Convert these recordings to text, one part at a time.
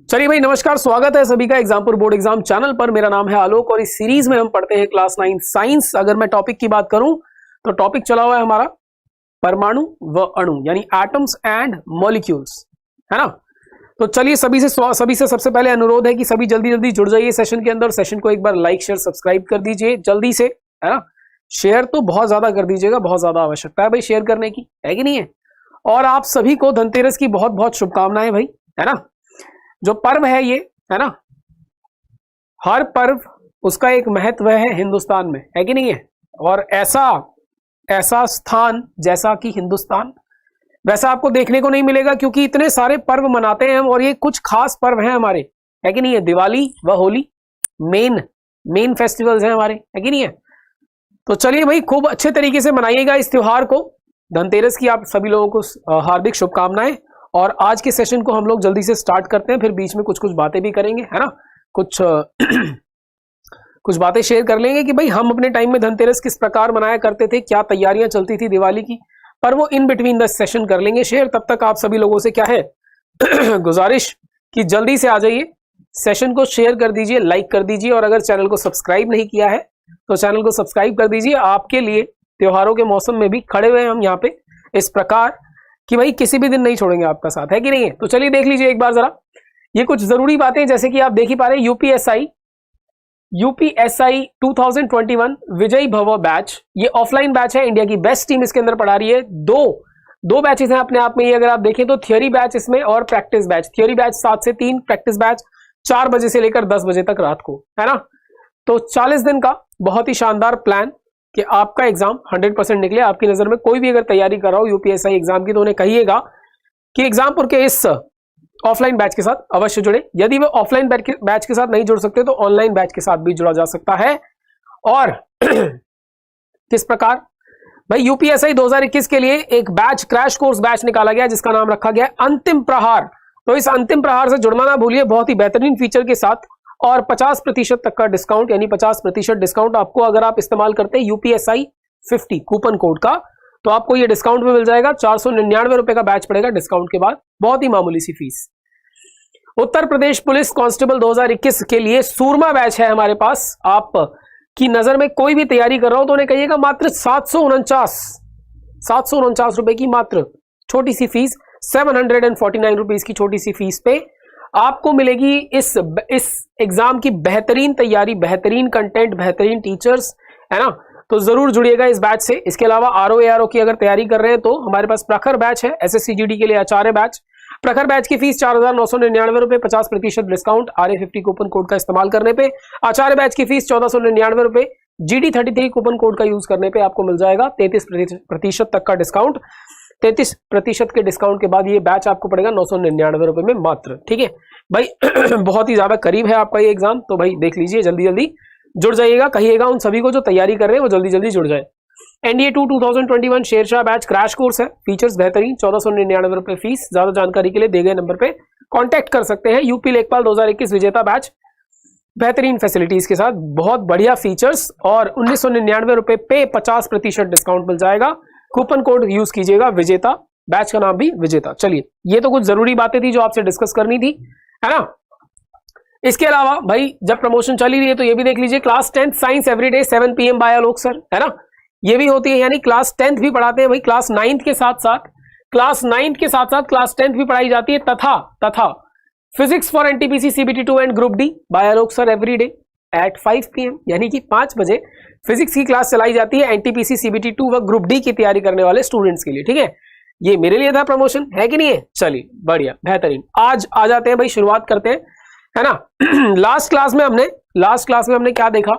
चलिए भाई, नमस्कार, स्वागत है सभी का एग्जामपुर बोर्ड एग्जाम चैनल पर। मेरा नाम है आलोक और इस सीरीज में हम पढ़ते हैं क्लास 9 साइंस। अगर मैं टॉपिक की बात करूं तो टॉपिक चला हुआ है हमारा परमाणु व अणु, यानी एटम्स एंड मॉलिक्यूल्स, है ना। तो चलिए सभी से सबसे पहले अनुरोध है कि सभी जल्दी जल्दी जुड़ जाइए सेशन के अंदर। सेशन को एक बार लाइक शेयर सब्सक्राइब कर दीजिए जल्दी से, है ना। शेयर तो बहुत ज्यादा कर दीजिएगा, बहुत ज्यादा आवश्यकता है भाई शेयर करने की, है कि नहीं है। और आप सभी को धनतेरस की बहुत बहुत शुभकामनाएं भाई, है ना। जो पर्व है ये, है ना, हर पर्व उसका एक महत्व है हिंदुस्तान में, है कि नहीं है। और ऐसा स्थान जैसा कि हिंदुस्तान वैसा आपको देखने को नहीं मिलेगा, क्योंकि इतने सारे पर्व मनाते हैं हम और ये कुछ खास पर्व हैं हमारे, है कि नहीं है। दिवाली व होली मेन फेस्टिवल्स हैं हमारे, है कि नहीं है। तो चलिए भाई, खूब अच्छे तरीके से मनाइएगा इस त्योहार को। धनतेरस की आप सभी लोगों को हार्दिक शुभकामनाएं। और आज के सेशन को हम लोग जल्दी से स्टार्ट करते हैं, फिर बीच में कुछ बातें भी करेंगे, है ना। कुछ कुछ बातें शेयर कर लेंगे कि भाई हम अपने टाइम में धनतेरस किस प्रकार मनाया करते थे, क्या तैयारियां चलती थी दिवाली की, पर वो इन बिटवीन द सेशन कर लेंगे शेयर। तब तक आप सभी लोगों से क्या है गुजारिश कि जल्दी से आ जाइए, सेशन को शेयर कर दीजिए, लाइक कर दीजिए, और अगर चैनल को सब्सक्राइब नहीं किया है तो चैनल को सब्सक्राइब कर दीजिए। आपके लिए त्योहारों के मौसम में भी खड़े हुए हम यहाँ पे इस प्रकार कि भाई किसी भी दिन नहीं छोड़ेंगे आपका साथ, है कि नहीं है। तो चलिए देख लीजिए एक बार जरा ये कुछ जरूरी बातें, जैसे कि आप देख ही पा रहे हैं यूपीएसआई 2021 विजय भव बैच, ये ऑफलाइन बैच है। इंडिया की बेस्ट टीम इसके अंदर पढ़ा रही है। दो बैचेस हैं अपने आप में ये, अगर आप देखें तो थियोरी बैच इसमें और प्रैक्टिस बैच। थियोरी बैच 7 से 3, प्रैक्टिस बैच 4 बजे से लेकर 10 बजे तक रात को, है ना। तो 40 दिन का बहुत ही शानदार प्लान कि आपका एग्जाम 100% निकले। आपकी नजर में कोई भी अगर तैयारी कर रहा हो यूपीएसआई एग्जाम की, तो उन्हें कहिएगा कि एग्जामपुर के इस ऑफलाइन बैच के साथ अवश्य जुड़े। यदि वो ऑफलाइन बैच के साथ नहीं जुड़ सकते तो ऑनलाइन बैच के साथ भी जुड़ा जा सकता है। और किस प्रकार भाई यूपीएसआई 2021 के लिए एक बैच, क्रैश कोर्स बैच निकाला गया जिसका नाम रखा गया अंतिम प्रहार। तो इस अंतिम प्रहार से जुड़ना ना भूलिए, बहुत ही बेहतरीन फीचर के साथ और 50% तक का डिस्काउंट, यानी 50% डिस्काउंट आपको अगर आप इस्तेमाल करते हैं यूपीएसआई 50 कूपन कोड का, तो आपको ये डिस्काउंट में मिल जाएगा। 499 रुपए का बैच पड़ेगा डिस्काउंट के बाद, बहुत ही मामूली सी fees. Uttar Pradesh police constable 2021 के लिए सूरमा बैच है हमारे पास। आप की नजर में कोई भी तैयारी कर रहा हो तो उन्हें कहिएगा मात्र 749 रुपए की मात्र छोटी सी फीस, 749 रुपीज की छोटी सी फीस पे आपको मिलेगी इस एग्जाम की बेहतरीन तैयारी, बेहतरीन कंटेंट, बेहतरीन टीचर्स, है ना। तो जरूर जुड़िएगा इस बैच से। इसके अलावा आरओ की अगर तैयारी कर रहे हैं तो हमारे पास प्रखर बैच है, एसएससीजीडी के लिए आचार्य बैच। प्रखर बैच की फीस 4,999 रुपए, 50% डिस्काउंट RA50 कूपन कोड का इस्तेमाल करने पे। आचार्य बैच की फीस 1499 रुपए, GD33 कूपन कोड का यूज करने पे आपको मिल जाएगा 33% तक का डिस्काउंट। 33% के डिस्काउंट के बाद ये बैच आपको पड़ेगा 999 रुपए में मात्र, ठीक है भाई। बहुत ही ज्यादा करीब है आपका ये एग्जाम, तो भाई देख लीजिए, जल्दी जल्दी जुड़ जाइएगा। कहिएगा उन सभी को जो तैयारी कर रहे हैं वो जल्दी जल्दी जुड़ जाए। NDA 2 2021 Shershah batch crash course है, फीचर्स बेहतरीन, 1499 रुपए फीस। ज्यादा जानकारी के लिए दिए गए नंबर पे कांटेक्ट कर सकते हैं। यूपी लेखपाल 2021 विजेता बैच, बेहतरीन फैसिलिटीज के साथ, बहुत बढ़िया फीचर्स, और 1999 रुपए पे 50% डिस्काउंट मिल जाएगा। कूपन कोड यूज कीजिएगा विजेता, बैच का नाम भी विजेता। चलिए, ये तो कुछ जरूरी बातें थी जो आपसे डिस्कस करनी थी, है ना। इसके अलावा भाई जब प्रमोशन चली रही है तो ये भी देख लीजिए, class 10 science everyday 7 PM by Alok sir, है ना। ये भी होती है, यानी क्लास 10th भी पढ़ाते हैं भाई। क्लास 9th के साथ साथ क्लास 10th भी पढ़ाई जाती है। तथा physics for NTPC CBT 2 and group D by Alok sir everyday at 5 PM, यानी कि 5 बजे फिजिक्स की क्लास चलाई जाती है एनटीपीसी CBT 2 व ग्रुप डी की तैयारी करने वाले स्टूडेंट्स के लिए, ठीक है। ये मेरे लिए था प्रमोशन, है कि नहीं है। चलिए बढ़िया, बेहतरीन। आज आ जाते हैं भाई, शुरुआत करते हैं, है ना। लास्ट क्लास में हमने क्या देखा,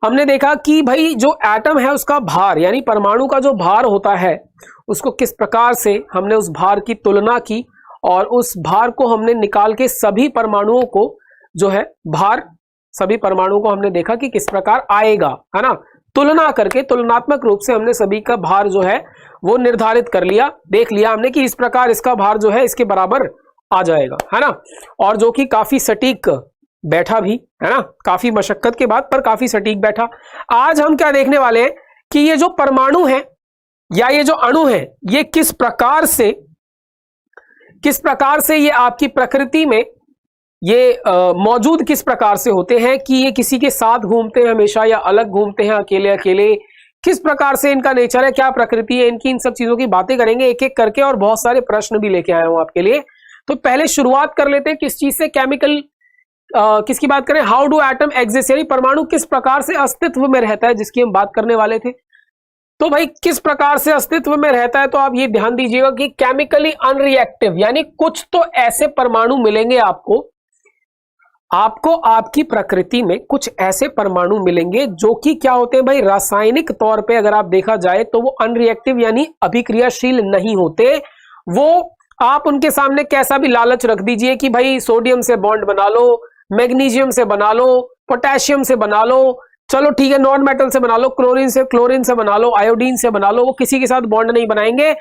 हमने देखा कि भाई जो एटम है उसका भार, यानी परमाणु का जो भार होता है उसको किस प्रकार से हमने उस भार की तुलना की, और उस भार को हमने निकाल के सभी परमाणुओं को जो है भार, सभी परमाणुओं को हमने देखा कि किस प्रकार आएगा, है ना। तुलना करके तुलनात्मक रूप से हमने सभी का भार जो है वो निर्धारित कर लिया, देख लिया हमने कि इस प्रकार इसका भार जो है इसके बराबर आ जाएगा, है ना। और जो कि काफी सटीक बैठा भी, है ना, काफी मशक्कत के बाद पर काफी सटीक बैठा। आज हम क्या देखने वाले हैं कि ये जो परमाणु है या ये जो अणु है ये किस प्रकार से किस प्रकार से ये आपकी प्रकृति में ये मौजूद किस प्रकार से होते हैं, कि ये किसी के साथ घूमते हैं हमेशा या अलग घूमते हैं, अकेले अकेले, किस प्रकार से इनका नेचर है, क्या प्रकृति है इनकी, इन सब चीजों की बातें करेंगे एक एक करके, और बहुत सारे प्रश्न भी लेके आया हूं आपके लिए। तो पहले शुरुआत कर लेते हैं किस चीज से, केमिकल किसकी बात करें, हाउ डू एटम एग्जिस्ट, यानी परमाणु किस प्रकार से अस्तित्व में रहता है, जिसकी हम बात करने वाले थे। तो भाई किस प्रकार से अस्तित्व में रहता है, तो आप ये ध्यान दीजिएगा कि केमिकली अनरिएक्टिव, यानी कुछ तो ऐसे परमाणु मिलेंगे आपको आपकी प्रकृति में कुछ ऐसे परमाणु मिलेंगे जो कि क्या होते हैं भाई, रासायनिक तौर पे अगर आप देखा जाए तो वो अनरिएक्टिव यानी अभिक्रियाशील नहीं होते। वो आप उनके सामने कैसा भी लालच रख दीजिए कि भाई सोडियम से बॉन्ड बना लो, मैग्नीशियम से बना लो, पोटेशियम से बना लो, चलो ठीक है नॉन मेटल से बना लो, क्लोरीन से बना लो, आयोडीन से बना लो, वो किसी के साथ बॉन्ड नहीं बनाएंगे।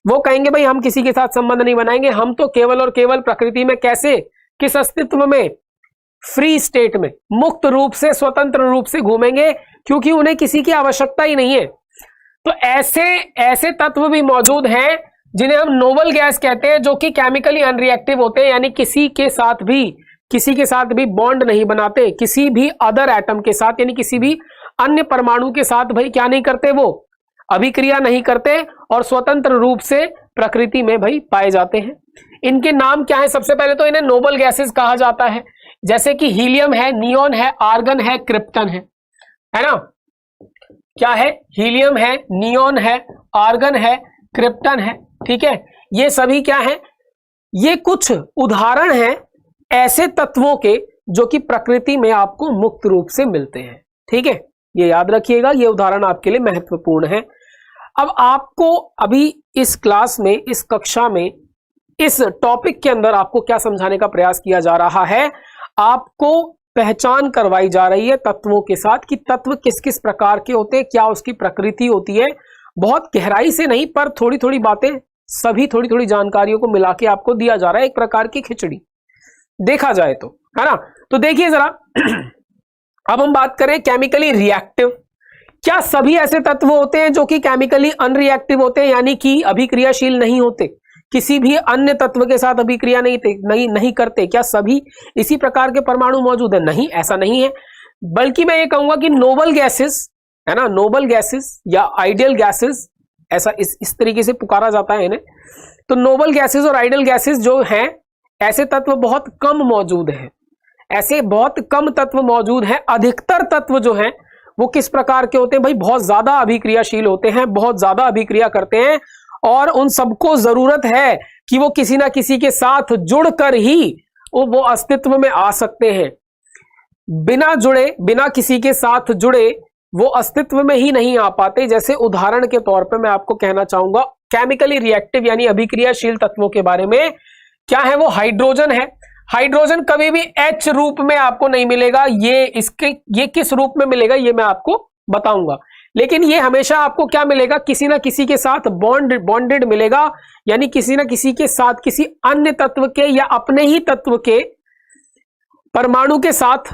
वो कहेंगे भाई हम किसी के साथ संबंध नहीं बनाएंगे, हम तो केवल और केवल प्रकृति में कैसे, किस अस्तित्व में, फ्री स्टेट में, मुक्त रूप से, स्वतंत्र रूप से घूमेंगे, क्योंकि उन्हें किसी की आवश्यकता ही नहीं है। तो ऐसे तत्व भी मौजूद हैं जिन्हें हम नोबल गैस कहते हैं, जो कि केमिकली अनरिएक्टिव होते हैं, यानी किसी के साथ भी बॉन्ड नहीं बनाते, किसी भी अदर एटम के साथ, यानी किसी भी अन्य परमाणु के साथ भाई क्या नहीं करते, वो अभिक्रिया नहीं करते और स्वतंत्र रूप से प्रकृति में भाई पाए जाते हैं। इनके नाम क्या है, सबसे पहले तो इन्हें नोबल गैसेस कहा जाता है, जैसे कि हीलियम है, नियोन है, आर्गन है, क्रिप्टन है ना। क्या है, हीलियम है, नियोन है, आर्गन है, क्रिप्टन है, ठीक है। ये सभी क्या है, ये कुछ उदाहरण हैं ऐसे तत्वों के जो कि प्रकृति में आपको मुक्त रूप से मिलते हैं, ठीक है। ये याद रखिएगा, ये उदाहरण आपके लिए महत्वपूर्ण है। अब आपको अभी इस क्लास में, इस कक्षा में, इस टॉपिक के अंदर आपको क्या समझाने का प्रयास किया जा रहा है, आपको पहचान करवाई जा रही है तत्वों के साथ कि तत्व किस किस प्रकार के होते हैं, क्या उसकी प्रकृति होती है। बहुत गहराई से नहीं, पर थोड़ी थोड़ी बातें, सभी थोड़ी थोड़ी जानकारियों को मिला के आपको दिया जा रहा है, एक प्रकार की खिचड़ी देखा जाए तो, है ना। तो देखिए जरा अब हम बात करें केमिकली रिएक्टिव। क्या सभी ऐसे तत्व होते हैं जो कि केमिकली अनरिएक्टिव होते हैं, यानी कि अभिक्रियाशील नहीं होते, किसी भी अन्य तत्व के साथ अभिक्रिया नहीं करते? क्या सभी इसी प्रकार के परमाणु मौजूद है? नहीं, ऐसा नहीं है। बल्कि मैं ये कहूंगा कि नोबल गैसेस, है ना, नोबल गैसेस या आइडियल गैसेस, ऐसा इस तरीके से पुकारा जाता है इन्हें। तो नोबल गैसेस और आइडियल गैसेस जो हैं, ऐसे तत्व बहुत कम मौजूद हैं, ऐसे बहुत कम तत्व मौजूद हैं। अधिकतर तत्व जो हैं वो किस प्रकार के होते हैं भाई, बहुत ज्यादा अभिक्रियाशील होते हैं, बहुत ज्यादा अभिक्रिया करते हैं, और उन सबको जरूरत है कि वो किसी ना किसी के साथ जुड़कर ही वो अस्तित्व में आ सकते हैं। बिना जुड़े, बिना किसी के साथ जुड़े वो अस्तित्व में ही नहीं आ पाते। जैसे उदाहरण के तौर पे मैं आपको कहना चाहूंगा केमिकली रिएक्टिव यानी अभिक्रियाशील तत्वों के बारे में। क्या है वो? हाइड्रोजन है। हाइड्रोजन कभी भी H रूप में आपको नहीं मिलेगा, ये किस रूप में मिलेगा ये मैं आपको बताऊंगा, लेकिन ये हमेशा आपको क्या मिलेगा, किसी ना किसी के साथ बॉन्डेड मिलेगा, यानी किसी ना किसी के साथ, किसी अन्य तत्व के या अपने ही तत्व के परमाणु के साथ,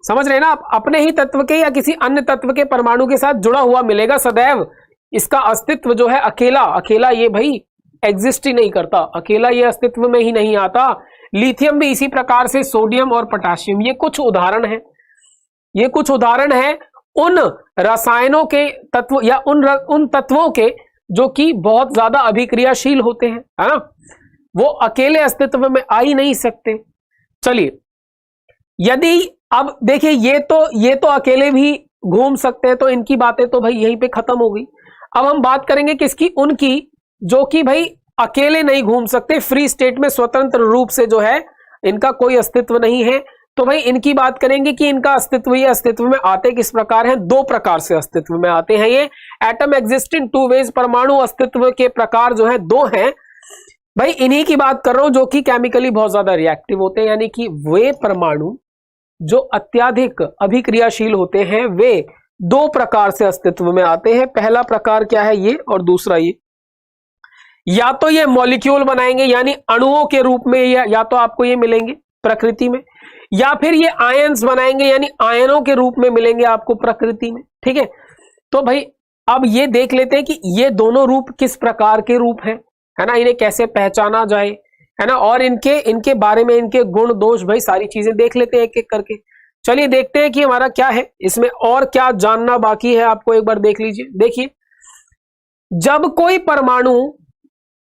समझ रहे ना आप, अपने ही तत्व के या किसी अन्य तत्व के परमाणु के साथ जुड़ा हुआ मिलेगा सदैव। इसका अस्तित्व जो है अकेला ये भाई एग्जिस्ट ही नहीं करता, अकेला ये अस्तित्व में ही नहीं आता। लिथियम भी इसी प्रकार से, सोडियम और पोटेशियम, ये कुछ उदाहरण है, ये कुछ उदाहरण है उन रसायनों के तत्व या उन तत्वों के जो कि बहुत ज्यादा अभिक्रियाशील होते हैं, है ना, वो अकेले अस्तित्व में आ ही नहीं सकते। चलिए, यदि अब देखिए ये तो अकेले भी घूम सकते हैं, तो इनकी बातें तो भाई यहीं पे खत्म हो गई। अब हम बात करेंगे किसकी, उनकी जो कि भाई अकेले नहीं घूम सकते, फ्री स्टेट में स्वतंत्र रूप से जो है इनका कोई अस्तित्व नहीं है। तो भाई इनकी बात करेंगे कि इनका अस्तित्व, ये अस्तित्व में आते किस प्रकार हैं, दो प्रकार से अस्तित्व में आते हैं ये। Atom exist in two ways, परमाणु अस्तित्व के प्रकार जो है दो हैं भाई, इन्हीं की बात कर रहा हूं जो कि केमिकली बहुत ज्यादा रिएक्टिव होते हैं, यानी कि वे परमाणु जो अत्यधिक अभिक्रियाशील होते हैं वे दो प्रकार से अस्तित्व में आते हैं। पहला प्रकार क्या है, ये, और दूसरा ये। या तो ये मॉलिक्यूल बनाएंगे यानी अणुओं के रूप में, या तो आपको ये मिलेंगे प्रकृति में, या फिर ये आयंस बनाएंगे यानी आयनों के रूप में मिलेंगे आपको प्रकृति में, ठीक है। तो भाई अब ये देख लेते हैं कि ये दोनों रूप किस प्रकार के रूप हैं। है ना, इन्हें कैसे पहचाना जाए, है ना, और इनके बारे में, इनके गुण दोष, भाई सारी चीजें देख लेते हैं एक एक करके। चलिए देखते हैं कि हमारा क्या है इसमें और क्या जानना बाकी है, आपको एक बार देख लीजिए। देखिए, जब कोई परमाणु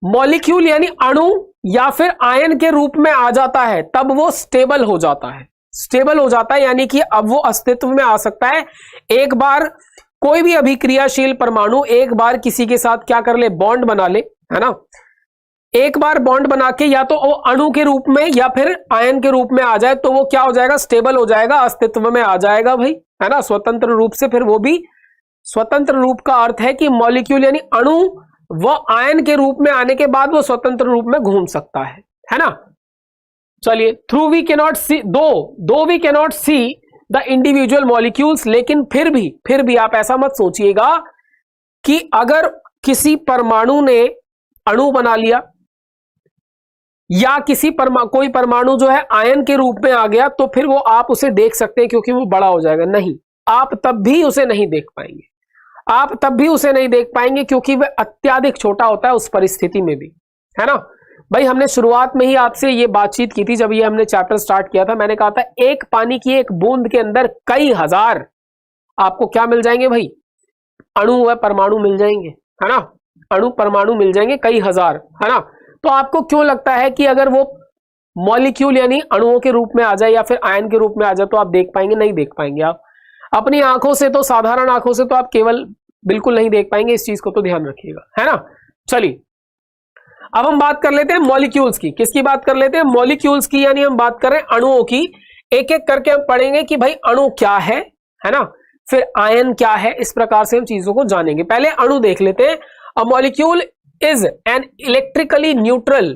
मॉलिक्यूल यानी अणु या फिर आयन के रूप में आ जाता है तब वो स्टेबल हो जाता है। स्टेबल हो जाता है यानी कि अब वो अस्तित्व में आ सकता है। एक बार कोई भी अभिक्रियाशील परमाणु एक बार किसी के साथ क्या कर ले, बॉन्ड बना ले, है ना, एक बार बॉन्ड बना के या तो वो अणु के रूप में या फिर आयन के रूप में आ जाए तो वो क्या हो जाएगा, स्टेबल हो जाएगा, अस्तित्व में आ जाएगा भाई, है ना, स्वतंत्र रूप से। फिर वो भी स्वतंत्र रूप का अर्थ है कि मॉलिक्यूल यानी अणु वो आयन के रूप में आने के बाद वो स्वतंत्र रूप में घूम सकता है ना। चलिए, through we cannot see, though we cannot see the individual molecules, लेकिन फिर भी आप ऐसा मत सोचिएगा कि अगर किसी परमाणु ने अणु बना लिया या कोई परमाणु जो है आयन के रूप में आ गया तो फिर वो आप उसे देख सकते हैं क्योंकि वो बड़ा हो जाएगा। नहीं, आप तब भी उसे नहीं देख पाएंगे, आप तब भी उसे नहीं देख पाएंगे क्योंकि वह अत्यधिक छोटा होता है उस परिस्थिति में भी, है ना। भाई हमने शुरुआत में ही आपसे ये बातचीत की थी, जब ये हमने चैप्टर स्टार्ट किया था, मैंने कहा था एक पानी की एक बूंद के अंदर कई हजार आपको क्या मिल जाएंगे भाई, अणु व परमाणु मिल जाएंगे, है ना, अणु परमाणु मिल जाएंगे कई हजार, है ना। तो आपको क्यों लगता है कि अगर वो मॉलिक्यूल यानी अणुओं के रूप में आ जाए या फिर आयन के रूप में आ जाए तो आप देख पाएंगे? नहीं देख पाएंगे। आप अपनी आंखों से तो, साधारण आंखों से तो आप केवल बिल्कुल नहीं देख पाएंगे, इस चीज को तो ध्यान रखिएगा, है ना। चलिए अब हम बात कर लेते हैं मॉलिक्यूल्स की। किसकी बात कर लेते हैं? मॉलिक्यूल्स की, यानी हम बात कर रहे हैं अणुओं की। एक एक करके हम पढ़ेंगे कि भाई अणु क्या है ना, फिर आयन क्या है, इस प्रकार से हम चीजों को जानेंगे। पहले अणु देख लेते हैं। A molecule is an electrically neutral,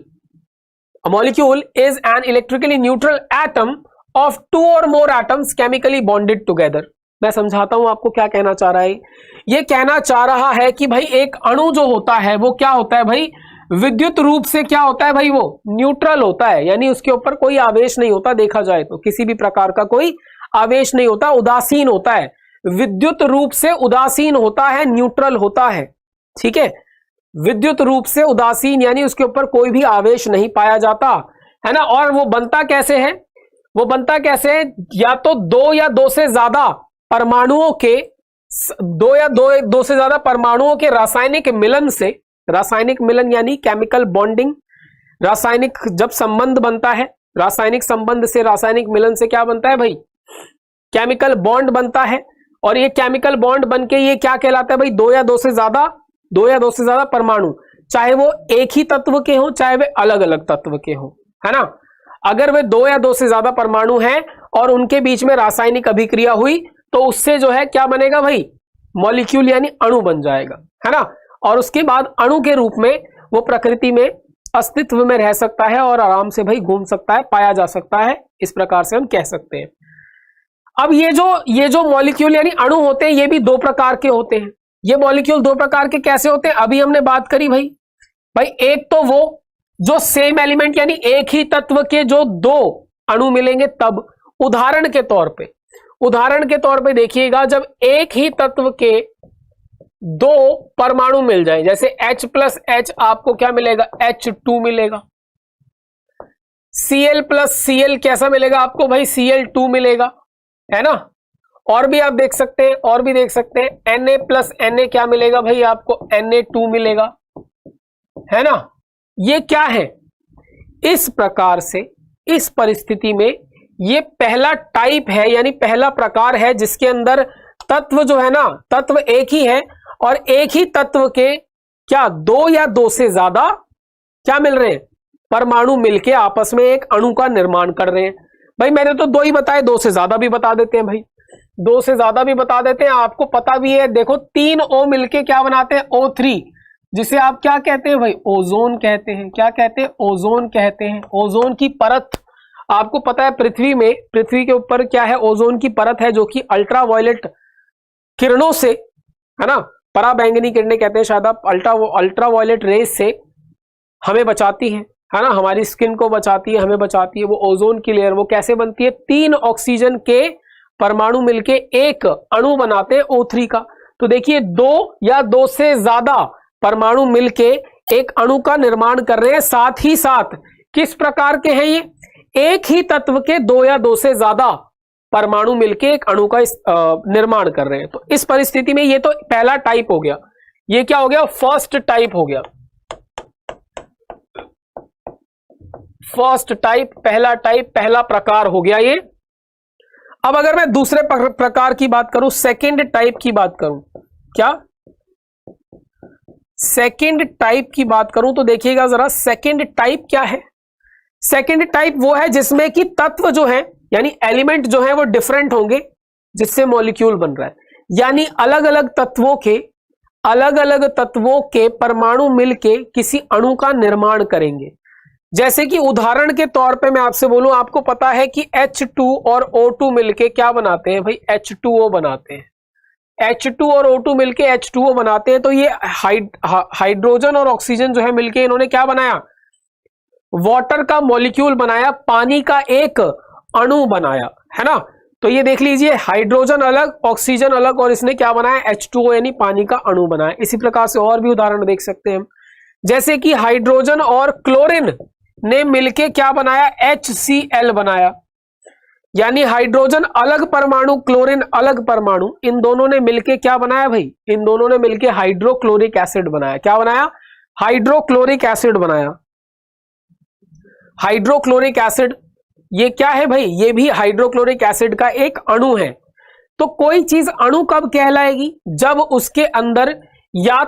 a molecule is an electrically neutral atom of two or more atoms chemically bonded together। मैं समझाता हूं आपको क्या कहना चाह रहा है। ये कहना चाह रहा है कि भाई एक अणु जो होता है वो क्या होता है भाई, विद्युत रूप से क्या होता है भाई, वो न्यूट्रल होता है, यानी उसके ऊपर कोई आवेश नहीं होता, देखा जाए तो किसी भी प्रकार का कोई आवेश नहीं होता, उदासीन होता है, विद्युत रूप से उदासीन होता है, न्यूट्रल होता है, ठीक है, विद्युत रूप से उदासीन, यानी उसके ऊपर कोई भी आवेश नहीं पाया जाता, है ना। और वो बनता कैसे है, वो बनता कैसे है, या तो दो या दो से ज्यादा परमाणुओं के, दो से ज्यादा परमाणुओं के रासायनिक मिलन से, रासायनिक मिलन यानी केमिकल बॉन्डिंग, रासायनिक जब संबंध बनता है, रासायनिक संबंध से, रासायनिक मिलन से क्या बनता है भाई, केमिकल बॉन्ड बनता है। और ये केमिकल बॉन्ड बनके ये क्या कहलाता है भाई, दो या दो से ज्यादा परमाणु, चाहे वो एक ही तत्व के हो चाहे वे अलग अलग तत्व के हो, है ना। अगर वे दो या दो से ज्यादा परमाणु हैं और उनके बीच में रासायनिक अभिक्रिया हुई तो उससे जो है क्या बनेगा भाई, मॉलिक्यूल यानी अणु बन जाएगा, है ना। और उसके बाद अणु के रूप में वो प्रकृति में अस्तित्व में रह सकता है और आराम से भाई घूम सकता है, पाया जा सकता है, इस प्रकार से हम कह सकते हैं। अब ये जो मॉलिक्यूल यानी अणु होते हैं ये भी दो प्रकार के होते हैं। ये मॉलिक्यूल दो प्रकार के कैसे होते हैं, अभी हमने बात करी भाई एक तो वो जो सेम एलिमेंट यानी एक ही तत्व के जो दो अणु मिलेंगे तब, उदाहरण के तौर पे देखिएगा, जब एक ही तत्व के दो परमाणु मिल जाए, जैसे H+H आपको क्या मिलेगा, H2 मिलेगा, Cl+Cl कैसा मिलेगा आपको भाई, Cl2 मिलेगा, है ना। और भी आप देख सकते हैं, Na+Na क्या मिलेगा भाई आपको, Na2 मिलेगा, है ना। ये क्या है, इस प्रकार से इस परिस्थिति में ये पहला टाइप है, यानी पहला प्रकार है जिसके अंदर तत्व जो है ना, तत्व एक ही है और एक ही तत्व के क्या दो या दो से ज्यादा क्या मिल रहे हैं, परमाणु मिलके आपस में एक अणु का निर्माण कर रहे हैं। भाई मैंने तो दो ही बताए, दो से ज्यादा भी बता देते हैं भाई, दो से ज्यादा भी बता देते हैं, आपको पता भी है। देखो 3 O मिलके क्या बनाते हैं, O3, जिसे आप क्या कहते हैं भाई, ओजोन कहते हैं। क्या कहते हैं, ओजोन कहते हैं। ओजोन की परत आपको पता है, पृथ्वी के ऊपर क्या है, ओजोन की परत है जो कि अल्ट्रावायलेट किरणों से, है ना, पराबैंगनी किरणें कहते हैं शायद आप, अल्ट्रावायलेट रेज से हमें बचाती है ना, हमारी स्किन को बचाती है, हमें बचाती है। वो ओजोन की लेयर वो कैसे बनती है, 3 ऑक्सीजन के परमाणु मिलके एक अणु बनाते हैं O3 का। तो देखिए दो या दो से ज्यादा परमाणु मिलके एक अणु का निर्माण कर रहे हैं, साथ ही साथ किस प्रकार के हैं ये, एक ही तत्व के दो या दो से ज्यादा परमाणु मिलके एक अणु का निर्माण कर रहे हैं। तो इस परिस्थिति में ये तो पहला टाइप हो गया, ये क्या हो गया, फर्स्ट टाइप हो गया, फर्स्ट टाइप, पहला टाइप, पहला प्रकार हो गया ये। अब अगर मैं दूसरे प्रकार की बात करूं, सेकंड टाइप की बात करूं, क्या सेकंड टाइप की बात करूं, तो देखिएगा जरा सेकंड टाइप क्या है। सेकंड टाइप वो है जिसमें कि तत्व जो है यानी एलिमेंट जो है वो डिफरेंट होंगे जिससे मॉलिक्यूल बन रहा है, यानी अलग अलग तत्वों के परमाणु मिलके किसी अणु का निर्माण करेंगे। जैसे कि उदाहरण के तौर पे मैं आपसे बोलूं, आपको पता है कि H2 और O2 मिलके क्या बनाते हैं भाई, H2O बनाते हैं। H2 और O2 मिलके H2O बनाते हैं, तो ये हाइड्रोजन और ऑक्सीजन जो है मिलके इन्होंने क्या बनाया, वाटर का मॉलिक्यूल बनाया, पानी का एक अणु बनाया, है ना। तो ये देख लीजिए, हाइड्रोजन अलग, ऑक्सीजन अलग, और इसने क्या बनाया, H2O यानी पानी का अणु बनाया। इसी प्रकार से और भी उदाहरण देख सकते हैं हम, जैसे कि हाइड्रोजन और क्लोरीन ने मिलके क्या बनाया, HCl बनाया, यानी हाइड्रोजन अलग परमाणु, क्लोरीन अलग परमाणु, इन दोनों ने मिलके क्या बनाया भाई, इन दोनों ने मिलके हाइड्रोक्लोरिक एसिड बनाया। क्या बनाया, हाइड्रोक्लोरिक एसिड बनाया। हाइड्रोक्लोरिक एसिड ये क्या है भाई, ये भी हाइड्रोक्लोरिक एसिड का एक अणु है। तो कोई चीज अणु कब कहलाएगी, जब उसके अंदर या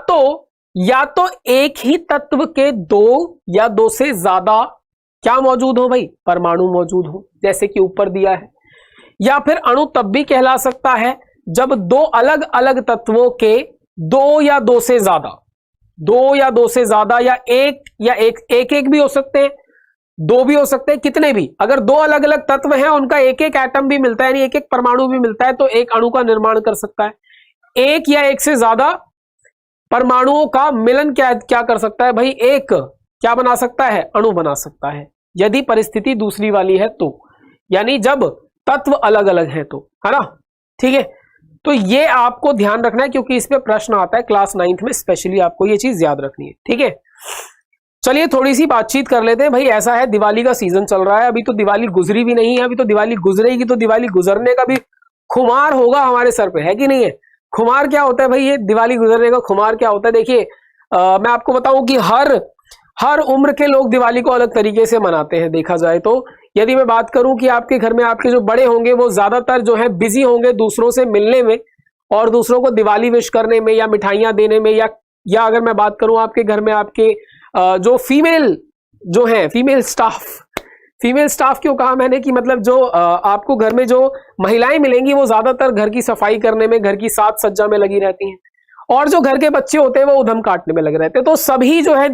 तो एक ही तत्व के दो या दो से ज्यादा क्या मौजूद हो भाई, परमाणु मौजूद हो, जैसे कि ऊपर दिया है। या फिर अणु तब भी कहला सकता है जब दो अलग अलग तत्वों के दो या दो से ज्यादा या एक भी हो सकते हैं, दो भी हो सकते हैं, कितने भी, अगर दो अलग अलग तत्व हैं उनका एक एक एटम भी मिलता है, यानी एक एक परमाणु भी मिलता है, तो एक अणु का निर्माण कर सकता है। एक या एक से ज्यादा परमाणुओं का मिलन क्या कर सकता है भाई, एक क्या बना सकता है, अणु बना सकता है, यदि परिस्थिति दूसरी वाली है तो, यानी जब तत्व अलग अलग है तो, है ना। ठीक है, तो ये आपको ध्यान रखना है क्योंकि इस पे प्रश्न आता है क्लास 9th में, स्पेशली आपको ये चीज याद रखनी है। ठीक है, चलिए थोड़ी सी बातचीत कर लेते हैं भाई। ऐसा है, दिवाली का सीजन चल रहा है, अभी तो दिवाली गुजरी भी नहीं है, अभी तो दिवाली गुजरेगी तो दिवाली गुजरने का भी खुमार होगा हमारे सर पे, है कि नहीं है। खुमार क्या होता है भाई, ये दिवाली गुजरने का खुमार क्या होता है, देखिए मैं आपको बताऊं कि हर उम्र के लोग दिवाली को अलग तरीके से मनाते हैं। देखा जाए तो यदि मैं बात करूं कि आपके घर में आपके जो बड़े होंगे वो ज्यादातर जो है बिजी होंगे दूसरों से मिलने में और दूसरों को दिवाली विश करने में या मिठाइयां देने में, या अगर मैं बात करूं आपके घर में आपके जो फीमेल स्टाफ क्यों कहा मैंने कि मतलब जो आपको घर में जो महिलाएं मिलेंगी वो ज्यादातर घर की सफाई करने में, घर की साज सज्जा में लगी रहती हैं, और जो घर के बच्चे होते हैं वो उधम काटने में लगे रहते हैं। तो सभी जो है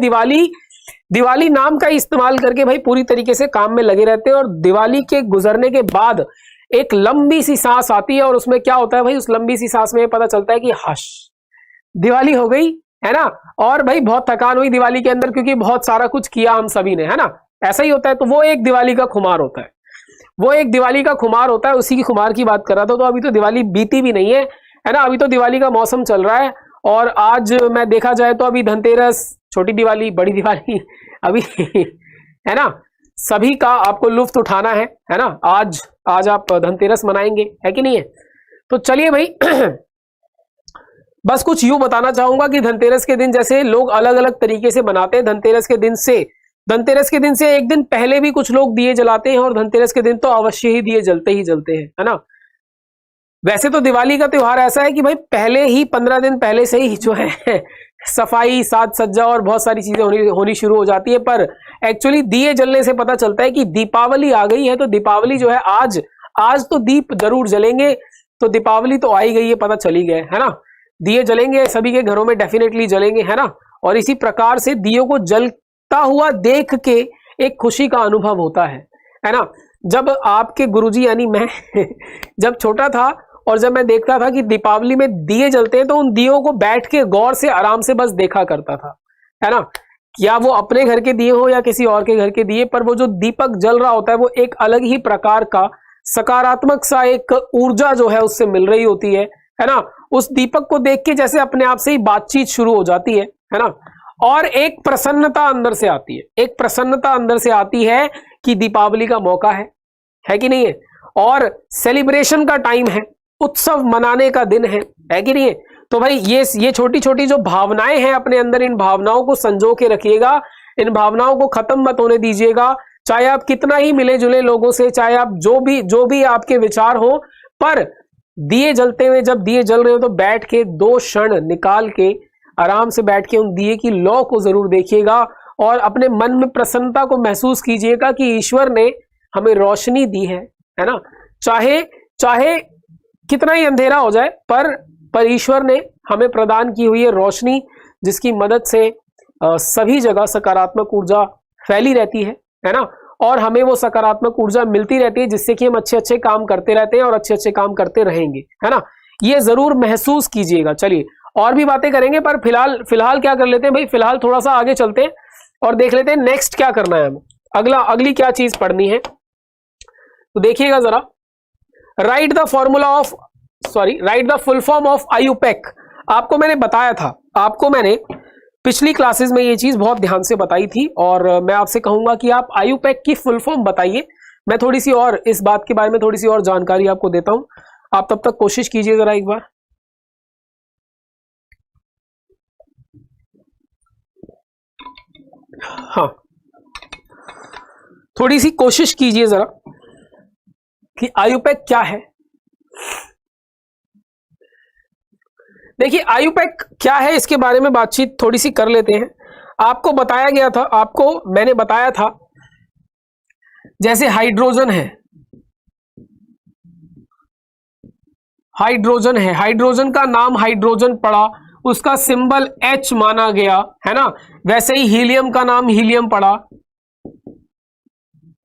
दिवाली नाम का इस्तेमाल करके भाई पूरी तरीके से काम में लगे रहते हैं, और दिवाली के गुजरने के बाद एक लंबी सी सांस आती है, और उसमें क्या होता है भाई, उस लंबी सी सांस में पता चलता है कि हश दिवाली हो गई, है ना। और भाई बहुत थकान हुई दिवाली के अंदर क्योंकि बहुत सारा कुछ किया हम सभी ने, है ना, ऐसा ही होता है। तो वो एक दिवाली का खुमार होता है, उसी की खुमार की बात कर रहा था। तो अभी तो दिवाली बीती भी नहीं है ना, अभी तो दिवाली का मौसम चल रहा है, और आज मैं देखा जाए तो अभी धनतेरस, छोटी दिवाली, बड़ी दिवाली अभी है ना, सभी का आपको लुत्फ उठाना है ना। आज आप धनतेरस मनाएंगे, है कि नहीं है। तो चलिए भाई बस कुछ यूं बताना चाहूंगा कि धनतेरस के दिन जैसे लोग अलग अलग तरीके से मनाते हैं, धनतेरस के दिन से एक दिन पहले भी कुछ लोग दिए जलाते हैं, और धनतेरस के दिन तो अवश्य ही दिए जलते हैं, है ना। वैसे तो दिवाली का त्योहार ऐसा है कि भाई पहले ही 15 दिन पहले से ही जो है सफाई, साज सज्जा और बहुत सारी चीजें होनी शुरू हो जाती है, पर एक्चुअली दिए जलने से पता चलता है कि दीपावली आ गई है। तो दीपावली जो है आज तो दीप जरूर जलेंगे, तो दीपावली तो आई गई है, पता चली गए, है ना। दिए जलेंगे, सभी के घरों में डेफिनेटली जलेंगे, है ना। और इसी प्रकार से दियों को जलता हुआ देख के एक खुशी का अनुभव होता है ना। जब आपके गुरुजी यानी मैं जब छोटा था और जब मैं देखता था कि दीपावली में दिए जलते हैं, तो उन दियों को बैठ के गौर से आराम से बस देखा करता था, है ना। या वो अपने घर के दिए हो या किसी और के घर के दिए, पर वो जो दीपक जल रहा होता है वो एक अलग ही प्रकार का सकारात्मक सा एक ऊर्जा जो है उससे मिल रही होती है ना। उस दीपक को देख के जैसे अपने आप से ही बातचीत शुरू हो जाती है ना। और एक प्रसन्नता अंदर से आती है, एक प्रसन्नता अंदर से आती है कि दीपावली का मौका है कि नहीं है, और सेलिब्रेशन का टाइम है, उत्सव मनाने का दिन है कि नहीं है। तो भाई ये छोटी छोटी जो भावनाएं हैं अपने अंदर, इन भावनाओं को संजो के रखिएगा, इन भावनाओं को खत्म मत होने दीजिएगा। चाहे आप कितना ही मिले जुले लोगों से, चाहे आप जो भी आपके विचार हो, पर दिए जलते हुए, जब दिए जल रहे हो तो बैठ के 2 क्षण निकाल के आराम से बैठ के उन दिए की लौ को जरूर देखिएगा और अपने मन में प्रसन्नता को महसूस कीजिएगा कि ईश्वर ने हमें रोशनी दी है ना। चाहे कितना ही अंधेरा हो जाए, पर ईश्वर ने हमें प्रदान की हुई है रोशनी, जिसकी मदद से सभी जगह सकारात्मक ऊर्जा फैली रहती है ना, और हमें वो सकारात्मक ऊर्जा मिलती रहती है, जिससे कि हम अच्छे अच्छे काम करते रहते हैं और अच्छे अच्छे काम करते रहेंगे, है ना। ये जरूर महसूस कीजिएगा। चलिए और भी बातें करेंगे, पर फिलहाल क्या कर लेते हैं भाई, फिलहाल थोड़ा सा आगे चलते हैं और देख लेते हैं नेक्स्ट क्या करना है हमें, अगली क्या चीज पढ़नी है। तो देखिएगा जरा, right the full form of IUPAC. आपको मैंने बताया था, आपको मैंने पिछली क्लासेस में ये चीज बहुत ध्यान से बताई थी, और मैं आपसे कहूंगा कि आप आयुपेक की फुल फॉर्म बताइए। मैं थोड़ी सी और इस बात के बारे में थोड़ी सी और जानकारी आपको देता हूं, आप तब तक कोशिश कीजिए जरा एक बार। हाँ, थोड़ी सी कोशिश कीजिए जरा कि आयुपेक क्या है। देखिए आयुपेक क्या है, इसके बारे में बातचीत थोड़ी सी कर लेते हैं। आपको बताया गया था, आपको मैंने बताया था, जैसे हाइड्रोजन है, हाइड्रोजन का नाम हाइड्रोजन पड़ा, उसका सिंबल H माना गया, है ना। वैसे ही हीलियम का नाम हीलियम पड़ा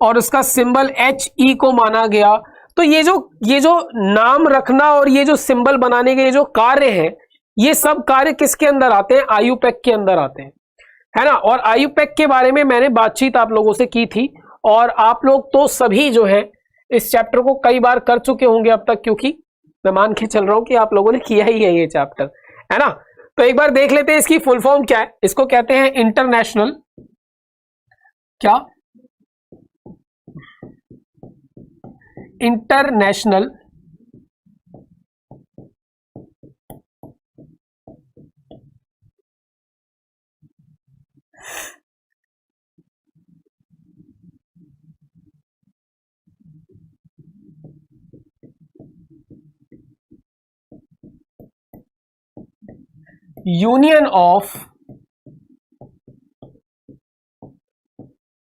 और उसका सिंबल He को माना गया। तो ये जो नाम रखना और ये जो सिंबल बनाने के ये जो कार्य हैं, ये सब कार्य किसके अंदर आते हैं, आयुपेक के अंदर आते हैं, है ना। और आयुपेक के बारे में मैंने बातचीत आप लोगों से की थी, और आप लोग तो सभी जो है इस चैप्टर को कई बार कर चुके होंगे अब तक, क्योंकि मैं मान के चल रहा हूं कि आप लोगों ने किया ही है ये चैप्टर, है ना। तो एक बार देख लेते हैं इसकी फुल फॉर्म क्या है। इसको कहते हैं international union of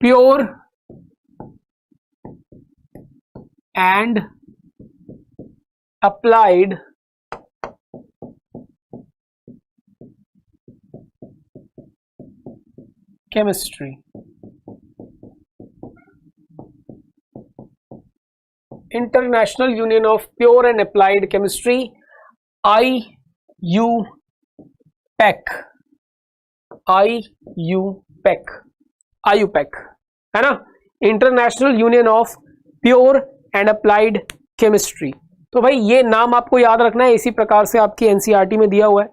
pure and applied chemistry. International union of pure and applied chemistry, IUPAC, है ना, international union of pure and applied chemistry. तो भाई ये नाम आपको याद रखना है, इसी प्रकार से आपकी एनसीईआरटी में दिया हुआ है,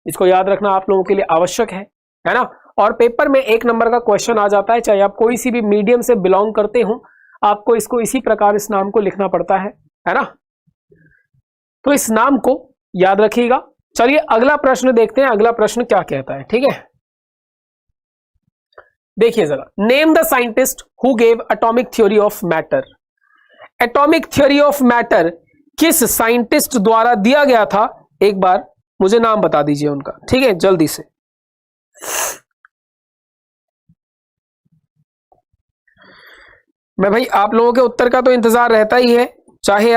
इसको याद रखना आप लोगों के लिए आवश्यक है ना। और पेपर में 1 नंबर का क्वेश्चन आ जाता है, चाहे आप कोई सी भी मीडियम से बिलोंग करते हो, आपको इसको इसी प्रकार इस नाम को लिखना पड़ता है ना। तो इस नाम को याद रखिएगा। चलिए अगला प्रश्न देखते हैं, अगला प्रश्न क्या कहता है, ठीक है। देखिए जरा, name the scientist who gave atomic theory of matter. Atomic theory of matter किस साइंटिस्ट द्वारा दिया गया था, एक बार मुझे नाम बता दीजिए उनका, ठीक है, जल्दी से। मैं भाई आप लोगों के उत्तर का तो इंतजार रहता ही है, चाहे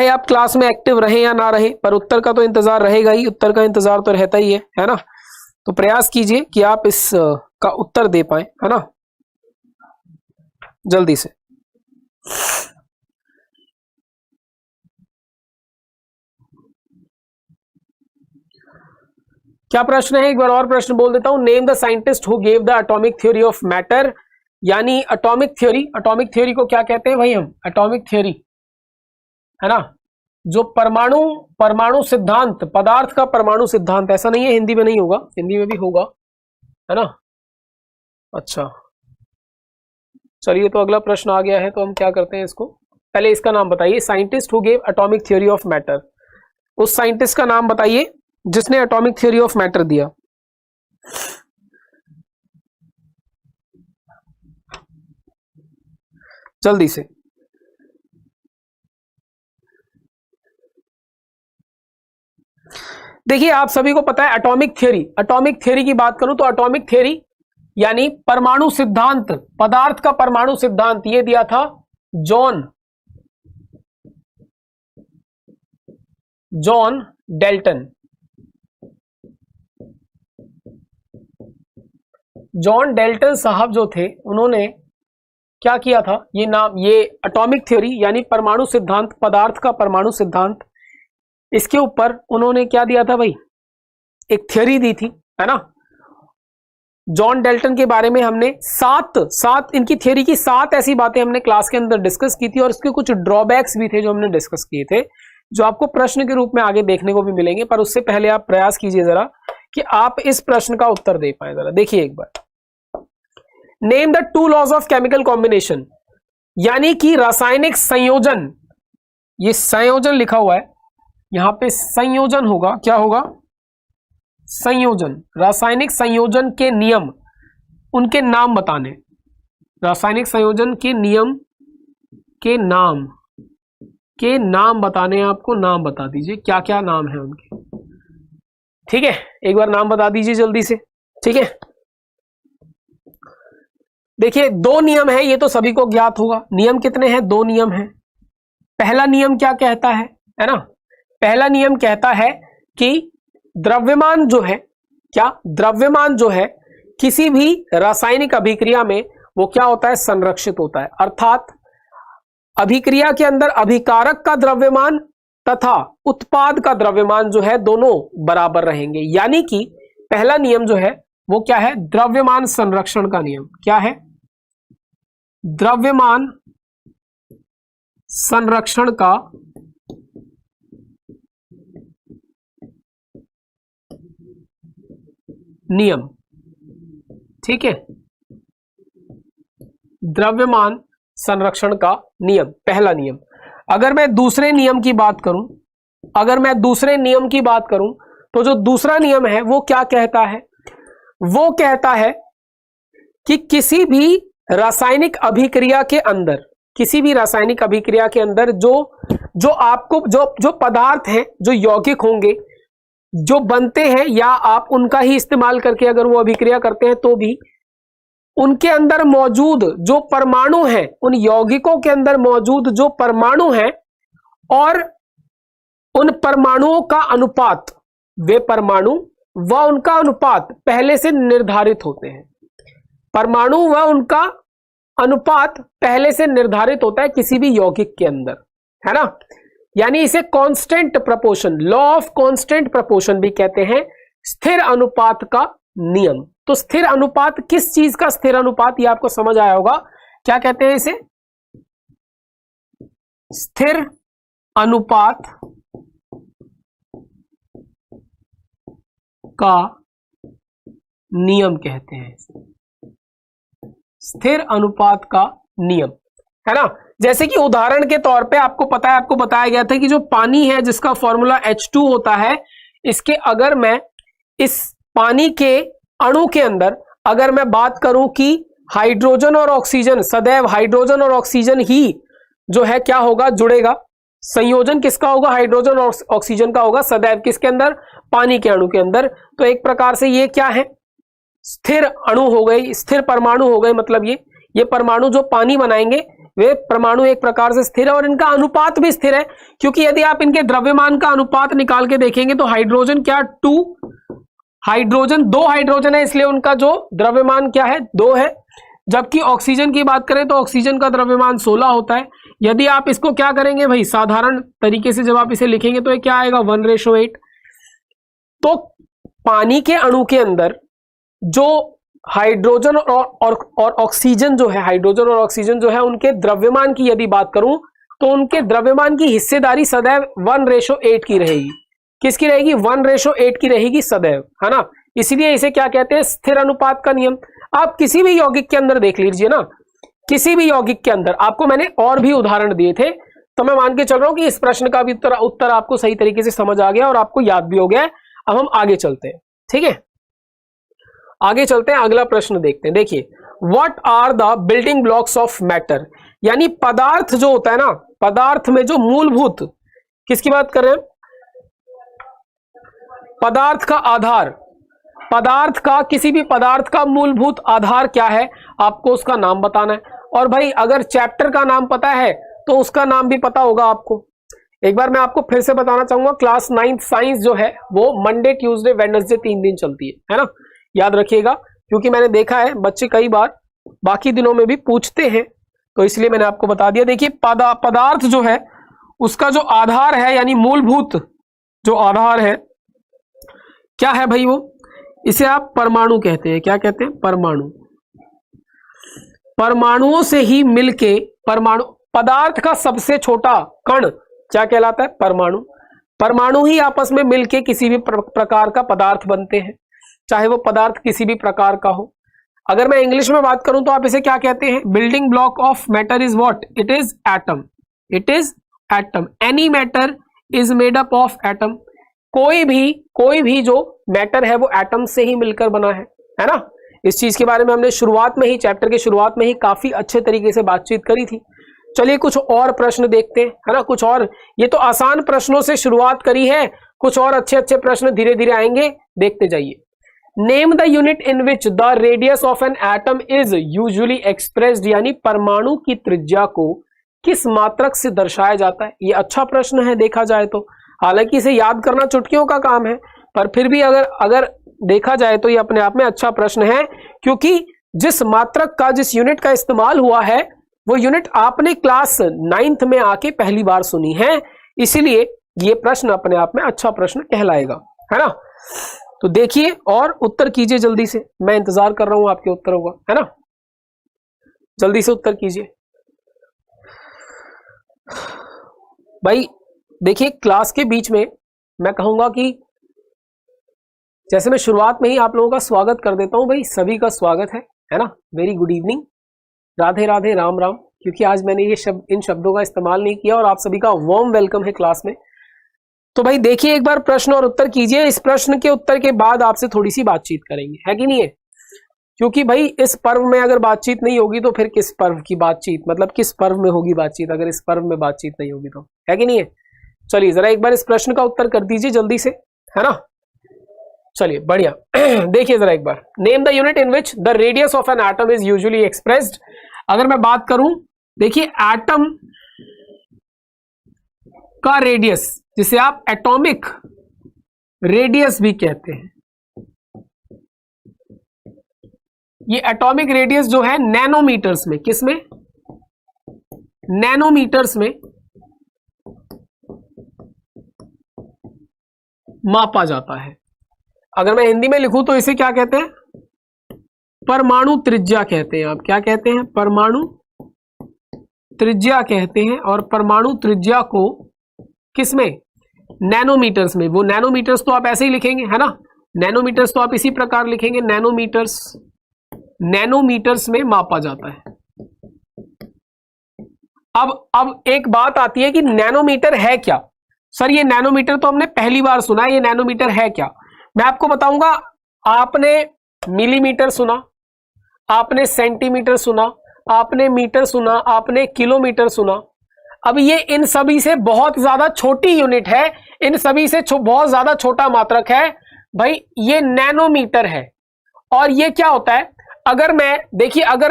आप क्लास में एक्टिव रहें या ना रहें, पर उत्तर का तो इंतजार रहेगा ही, उत्तर का इंतजार तो रहता ही है ना। तो प्रयास कीजिए कि आप इस का उत्तर दे पाए, है ना, जल्दी से। क्या प्रश्न है, एक बार और प्रश्न बोल देता हूं। Name the scientist who gave the atomic theory of matter, यानी एटॉमिक थ्योरी को क्या कहते हैं भाई हम, एटॉमिक थ्योरी, है ना। जो परमाणु सिद्धांत, पदार्थ का परमाणु सिद्धांत, ऐसा नहीं है हिंदी में नहीं होगा, हिंदी में भी होगा, है ना। अच्छा चलिए, तो अगला प्रश्न आ गया है, तो हम क्या करते हैं इसको, पहले इसका नाम बताइए। Scientist who gave atomic theory of matter, उस साइंटिस्ट का नाम बताइए जिसने एटॉमिक थ्योरी ऑफ मैटर दिया। जल्दी से। देखिए आप सभी को पता है एटॉमिक थ्योरी की बात करूं तो एटॉमिक थ्योरी यानी परमाणु सिद्धांत, पदार्थ का परमाणु सिद्धांत, ये दिया था जॉन डेल्टन। जॉन डेल्टन साहब जो थे, उन्होंने क्या किया था, ये एटॉमिक थ्योरी यानी परमाणु सिद्धांत, पदार्थ का परमाणु सिद्धांत, इसके ऊपर उन्होंने क्या दिया था भाई, एक थ्योरी दी थी, है ना। जॉन डेल्टन के बारे में हमने सात इनकी थ्योरी की 7 ऐसी बातें हमने क्लास के अंदर डिस्कस की थी, और इसके कुछ ड्रॉबैक्स भी थे जो हमने डिस्कस किए थे, जो आपको प्रश्न के रूप में आगे देखने को भी मिलेंगे। पर उससे पहले आप प्रयास कीजिए जरा कि आप इस प्रश्न का उत्तर दे पाए। जरा देखिए एक बार, name the 2 laws of chemical combination, यानी कि रासायनिक संयोजन, ये संयोजन लिखा हुआ है यहां पे, संयोजन होगा, क्या होगा, संयोजन, रासायनिक संयोजन के नियम, उनके नाम बताने, रासायनिक संयोजन के नियम के नाम बताने, आपको नाम बता दीजिए क्या क्या नाम है उनके, ठीक है, एक बार नाम बता दीजिए जल्दी से, ठीक है। देखिए 2 नियम है, ये तो सभी को ज्ञात होगा। नियम कितने हैं, 2 नियम हैं। पहला नियम क्या कहता है ना, पहला नियम कहता है कि द्रव्यमान जो है, क्या द्रव्यमान जो है किसी भी रासायनिक अभिक्रिया में वो क्या होता है, संरक्षित होता है। अर्थात अभिक्रिया के अंदर अभिकारक का द्रव्यमान तथा उत्पाद का द्रव्यमान जो है दोनों बराबर रहेंगे। यानी कि पहला नियम जो है वो क्या है, द्रव्यमान संरक्षण का नियम। क्या है, द्रव्यमान संरक्षण का नियम, ठीक है, द्रव्यमान संरक्षण का नियम, पहला नियम। अगर मैं दूसरे नियम की बात करूं, तो जो दूसरा नियम है वो क्या कहता है, वो कहता है कि किसी भी रासायनिक अभिक्रिया के अंदर जो आपको जो पदार्थ हैं, जो यौगिक होंगे, जो बनते हैं, या आप उनका ही इस्तेमाल करके अगर वो अभिक्रिया करते हैं तो भी, उनके अंदर मौजूद जो परमाणु हैं, उन यौगिकों के अंदर मौजूद जो परमाणु हैं, और उन परमाणुओं का अनुपात, वे परमाणु व उनका अनुपात पहले से निर्धारित होते हैं। परमाणु व उनका अनुपात पहले से निर्धारित होता है किसी भी यौगिक के अंदर, है ना। यानी इसे constant proportion, law of constant proportion भी कहते हैं, स्थिर अनुपात का नियम। तो स्थिर अनुपात, किस चीज का स्थिर अनुपात, ये आपको समझ आया होगा, क्या कहते हैं इसे, स्थिर अनुपात का नियम कहते हैं, स्थिर अनुपात का नियम, है ना। जैसे कि उदाहरण के तौर पे आपको पता है, आपको बताया गया था कि जो पानी है जिसका फॉर्मूला H2 होता है, इसके अगर मैं इस पानी के अणु के अंदर अगर मैं बात करूं कि हाइड्रोजन और ऑक्सीजन, सदैव हाइड्रोजन और ऑक्सीजन ही जो है क्या होगा, जुड़ेगा। संयोजन किसका होगा, हाइड्रोजन और ऑक्सीजन का होगा, सदैव किसके अंदर, पानी के अणु के अंदर। तो एक प्रकार से ये क्या है, स्थिर अणु हो गए, स्थिर परमाणु हो गए। मतलब ये परमाणु जो पानी बनाएंगे वे परमाणु एक प्रकार से स्थिर है, और इनका अनुपात भी स्थिर है, क्योंकि यदि आप इनके द्रव्यमान का अनुपात निकाल के देखेंगे तो हाइड्रोजन क्या 2 हाइड्रोजन है, इसलिए उनका जो द्रव्यमान क्या है 2 है। जबकि ऑक्सीजन की बात करें तो ऑक्सीजन का द्रव्यमान 16 होता है। यदि आप इसको क्या करेंगे भाई, साधारण तरीके से जब आप इसे लिखेंगे तो ये क्या आएगा 1:8। तो पानी के अणु के अंदर जो हाइड्रोजन और ऑक्सीजन जो है, हाइड्रोजन और ऑक्सीजन जो है, उनके द्रव्यमान की यदि बात करूं, तो उनके द्रव्यमान की हिस्सेदारी सदैव 1:8 की रहेगी। किसकी रहेगी? 1:8 की रहेगी सदैव, है ना। इसलिए इसे क्या कहते हैं? स्थिर अनुपात का नियम। आप किसी भी यौगिक के अंदर देख लीजिए ना, किसी भी यौगिक के अंदर, आपको मैंने और भी उदाहरण दिए थे, तो मैं मान के चल रहा हूं कि इस प्रश्न का भी उत्तर आपको सही तरीके से समझ आ गया और आपको याद भी हो गया है। अब हम आगे चलते हैं, ठीक है, आगे चलते हैं, अगला प्रश्न देखते हैं। देखिए, what are the building blocks of matter, यानी पदार्थ जो होता है ना, पदार्थ में जो मूलभूत, किसकी बात कर रहे हैं? पदार्थ का आधार, पदार्थ का, किसी भी पदार्थ का मूलभूत आधार क्या है, आपको उसका नाम बताना है। और भाई अगर चैप्टर का नाम पता है तो उसका नाम भी पता होगा आपको। एक बार मैं आपको फिर से बताना चाहूंगा, क्लास 9th साइंस जो है वो मंडे, ट्यूसडे, वेडनेसडे 3 दिन चलती है ना, याद रखिएगा, क्योंकि मैंने देखा है बच्चे कई बार बाकी दिनों में भी पूछते हैं, तो इसलिए मैंने आपको बता दिया। देखिए, पदार्थ जो है उसका जो आधार है, यानी मूलभूत जो आधार है, क्या है भाई? वो, इसे आप परमाणु कहते हैं। क्या कहते हैं? परमाणु। परमाणुओं से ही मिलके, परमाणु, पदार्थ का सबसे छोटा कण क्या कहलाता है? परमाणु। परमाणु ही आपस में मिलके किसी भी प्रकार का पदार्थ बनते हैं, चाहे वो पदार्थ किसी भी प्रकार का हो। अगर मैं इंग्लिश में बात करूं तो आप इसे क्या कहते हैं? Building block of matter is what? It is atom. It is atom. Any matter is made up of atom. कोई भी जो मैटर है वो एटम से ही मिलकर बना है ना। इस चीज के बारे में हमने शुरुआत में ही, चैप्टर के शुरुआत में ही काफी अच्छे तरीके से बातचीत करी थी। चलिए कुछ और प्रश्न देखते हैं, है ना, कुछ और। ये तो आसान प्रश्नों से शुरुआत करी है, कुछ और अच्छे अच्छे प्रश्न धीरे धीरे आएंगे, देखते जाइए। Name the unit in which the radius of an atom is usually expressed, यानी परमाणु की त्रिज्या को किस मात्रक से दर्शाया जाता है। ये अच्छा प्रश्न है देखा जाए तो, हालांकि इसे याद करना चुटकियों का काम है, पर फिर भी अगर देखा जाए तो ये अपने आप में अच्छा प्रश्न है, क्योंकि जिस मात्रक का, जिस यूनिट का इस्तेमाल हुआ है वो यूनिट आपने क्लास 9th में आके पहली बार सुनी है, इसीलिए ये प्रश्न अपने आप में अच्छा प्रश्न कहलाएगा, है ना। तो देखिए और उत्तर कीजिए जल्दी से, मैं इंतजार कर रहा हूं आपके उत्तरों का, है ना। जल्दी से उत्तर कीजिए भाई। देखिए, क्लास के बीच में मैं कहूंगा कि जैसे मैं शुरुआत में ही आप लोगों का स्वागत कर देता हूं, भाई सभी का स्वागत है ना। Very good evening, Radhe Radhe, Ram Ram, क्योंकि आज मैंने ये इन शब्दों का इस्तेमाल नहीं किया और आप सभी का वार्म वेलकम है क्लास में। तो भाई देखिए, एक बार प्रश्न और उत्तर कीजिए। इस प्रश्न के उत्तर के बाद आपसे थोड़ी सी बातचीत करेंगे, है कि नहीं है, क्योंकि भाई इस पर्व में अगर बातचीत नहीं होगी तो फिर किस पर्व की बातचीत, मतलब किस पर्व में होगी बातचीत अगर इस पर्व में बातचीत नहीं होगी तो, है कि नहीं है। चलिए जरा एक बार इस प्रश्न का उत्तर कर दीजिए जल्दी से, है ना। चलिए बढ़िया। देखिए जरा एक बार, name the unit in which the radius of an atom is usually expressed. अगर मैं बात करूं, देखिए एटम का रेडियस, जिसे आप एटॉमिक रेडियस भी कहते हैं, ये एटॉमिक रेडियस जो है नैनोमीटर्स में, किसमें? नैनोमीटर्स में मापा जाता है। अगर मैं हिंदी में लिखूं तो इसे क्या कहते हैं? परमाणु त्रिज्या कहते हैं। आप क्या कहते हैं? परमाणु त्रिज्या कहते हैं। और परमाणु त्रिज्या को किसमें? नैनोमीटर्स में। वो नैनोमीटर्स तो आप ऐसे ही लिखेंगे, है ना, नैनोमीटर्स तो आप इसी प्रकार लिखेंगे, नैनोमीटर्स में मापा जाता है। अब एक बात आती है कि नैनोमीटर है क्या। सर ये नैनोमीटर तो हमने पहली बार सुना है, ये नैनोमीटर है क्या? मैं आपको बताऊंगा। आपने मिलीमीटर सुना, आपने सेंटीमीटर सुना, आपने मीटर सुना, आपने किलोमीटर सुना। अब ये इन सभी से बहुत ज्यादा छोटी यूनिट है, इन सभी से बहुत ज्यादा छोटा मात्रक है भाई, ये नैनोमीटर है। और ये क्या होता है, अगर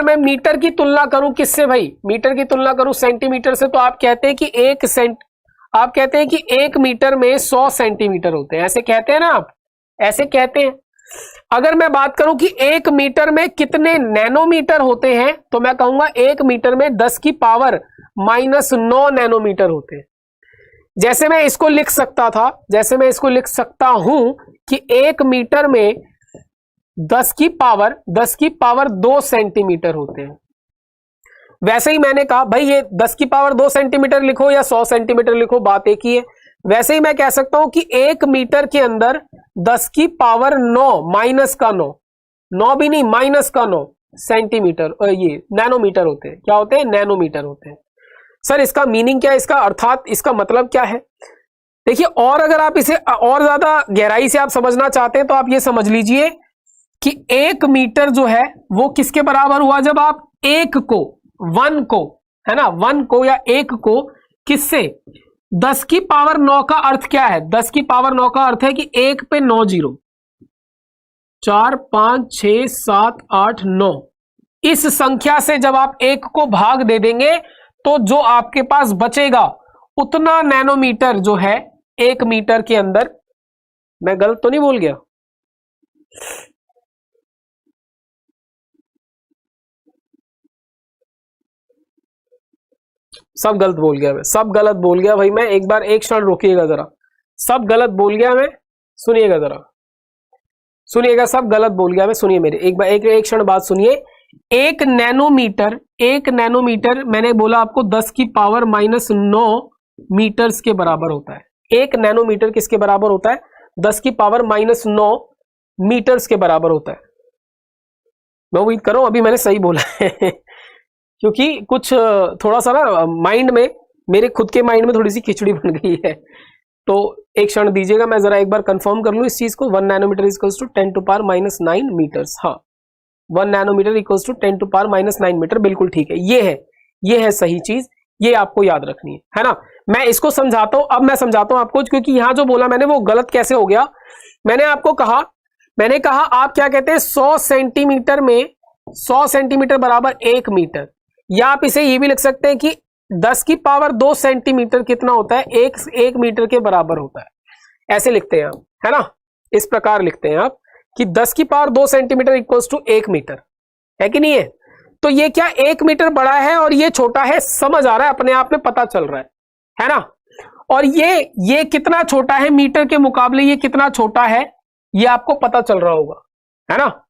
मैं मीटर की तुलना करूं किससे भाई? मीटर की तुलना करूं सेंटीमीटर से, तो आप कहते हैं कि 1 मीटर में 100 सेंटीमीटर होते हैं, ऐसे कहते हैं ना आप, ऐसे कहते हैं। अगर मैं बात करूं कि 1 मीटर में कितने नैनोमीटर होते हैं, तो मैं कहूंगा 1 मीटर में 10 की पावर -9 नैनोमीटर होते हैं। जैसे मैं इसको लिख सकता हूं कि 1 मीटर में 10 की पावर 2 सेंटीमीटर होते हैं। वैसे ही मैंने कहा भाई ये 10 की पावर 2 सेंटीमीटर लिखो या 100 सेंटीमीटर लिखो, बात एक ही है। वैसे ही मैं कह सकता हूं कि 1 मीटर के अंदर 10 की पावर 9 माइनस का 9 भी नहीं माइनस का 9 सेंटीमीटर, ये नैनोमीटर होते हैं। क्या होते हैं? नैनोमीटर होते हैं। सर इसका मीनिंग क्या है, इसका अर्थात इसका मतलब क्या है? देखिए, और अगर आप इसे और ज्यादा गहराई से आप समझना चाहते हैं तो आप ये समझ लीजिए कि 1 मीटर जो है वो किसके बराबर हुआ, जब आप 1 को 1 को, है ना, 1 को या 1 को किससे 10 की पावर 9 का अर्थ क्या है? 10 की पावर 9 का अर्थ है कि 1 पे 9 जीरो, 4 5 6 7 8 9, इस संख्या से जब आप 1 को भाग दे देंगे तो जो आपके पास बचेगा उतना नैनोमीटर जो है 1 मीटर के अंदर। मैं गलत तो नहीं बोल गया? सब गलत बोल गया मैं, सब गलत बोल गया भाई मैं। एक बार एक क्षण रोकिएगा जरा, सब गलत बोल गया मैं, सुनिएगा जरा, सुनिएगा, सब गलत बोल गया मैं, सुनिए मेरे एक बार, एक क्षण बात सुनिए। 1 नैनोमीटर, 1 नैनोमीटर मैंने बोला आपको 10 की पावर -9 मीटर्स के बराबर होता है। 1 नैनोमीटर किसके बराबर होता है? 10 की पावर -9 मीटर्स के बराबर होता है। मैं उम्मीद कर रहा हूं अभी मैंने सही बोला है क्योंकि कुछ थोड़ा सा ना माइंड में, मेरे खुद के माइंड में थोड़ी सी खिचड़ी बन गई है, तो एक क्षण दीजिएगा, मैं जरा एक बार कंफर्म कर लूं इस चीज को। 1 nanometer equals to 10 to power -9 meters. हाँ, 1 nanometer equals to 10 to power -9 meter, बिल्कुल ठीक है, ये है सही चीज, ये आपको याद रखनी है ना। मैं इसको समझाता हूं, अब मैं समझाता हूं आपको, क्योंकि यहां जो बोला मैंने वो गलत कैसे हो गया। मैंने आपको कहा, मैंने कहा आप क्या कहते हैं 100 सेंटीमीटर में 100 सेंटीमीटर बराबर 1 मीटर, या आप इसे ये भी लिख सकते हैं कि 10 की पावर 2 सेंटीमीटर कितना होता है? 1 मीटर के बराबर होता है। ऐसे लिखते हैं आप, है ना, इस प्रकार लिखते हैं आप कि 10 की power 2 centimeter equals to 1 meter, है कि नहीं है? तो ये क्या 1 मीटर बड़ा है और ये छोटा है, समझ आ रहा है, अपने आप में पता चल रहा है ना। और ये कितना छोटा है मीटर के मुकाबले, ये कितना छोटा है ये आपको पता चल रहा होगा, है ना।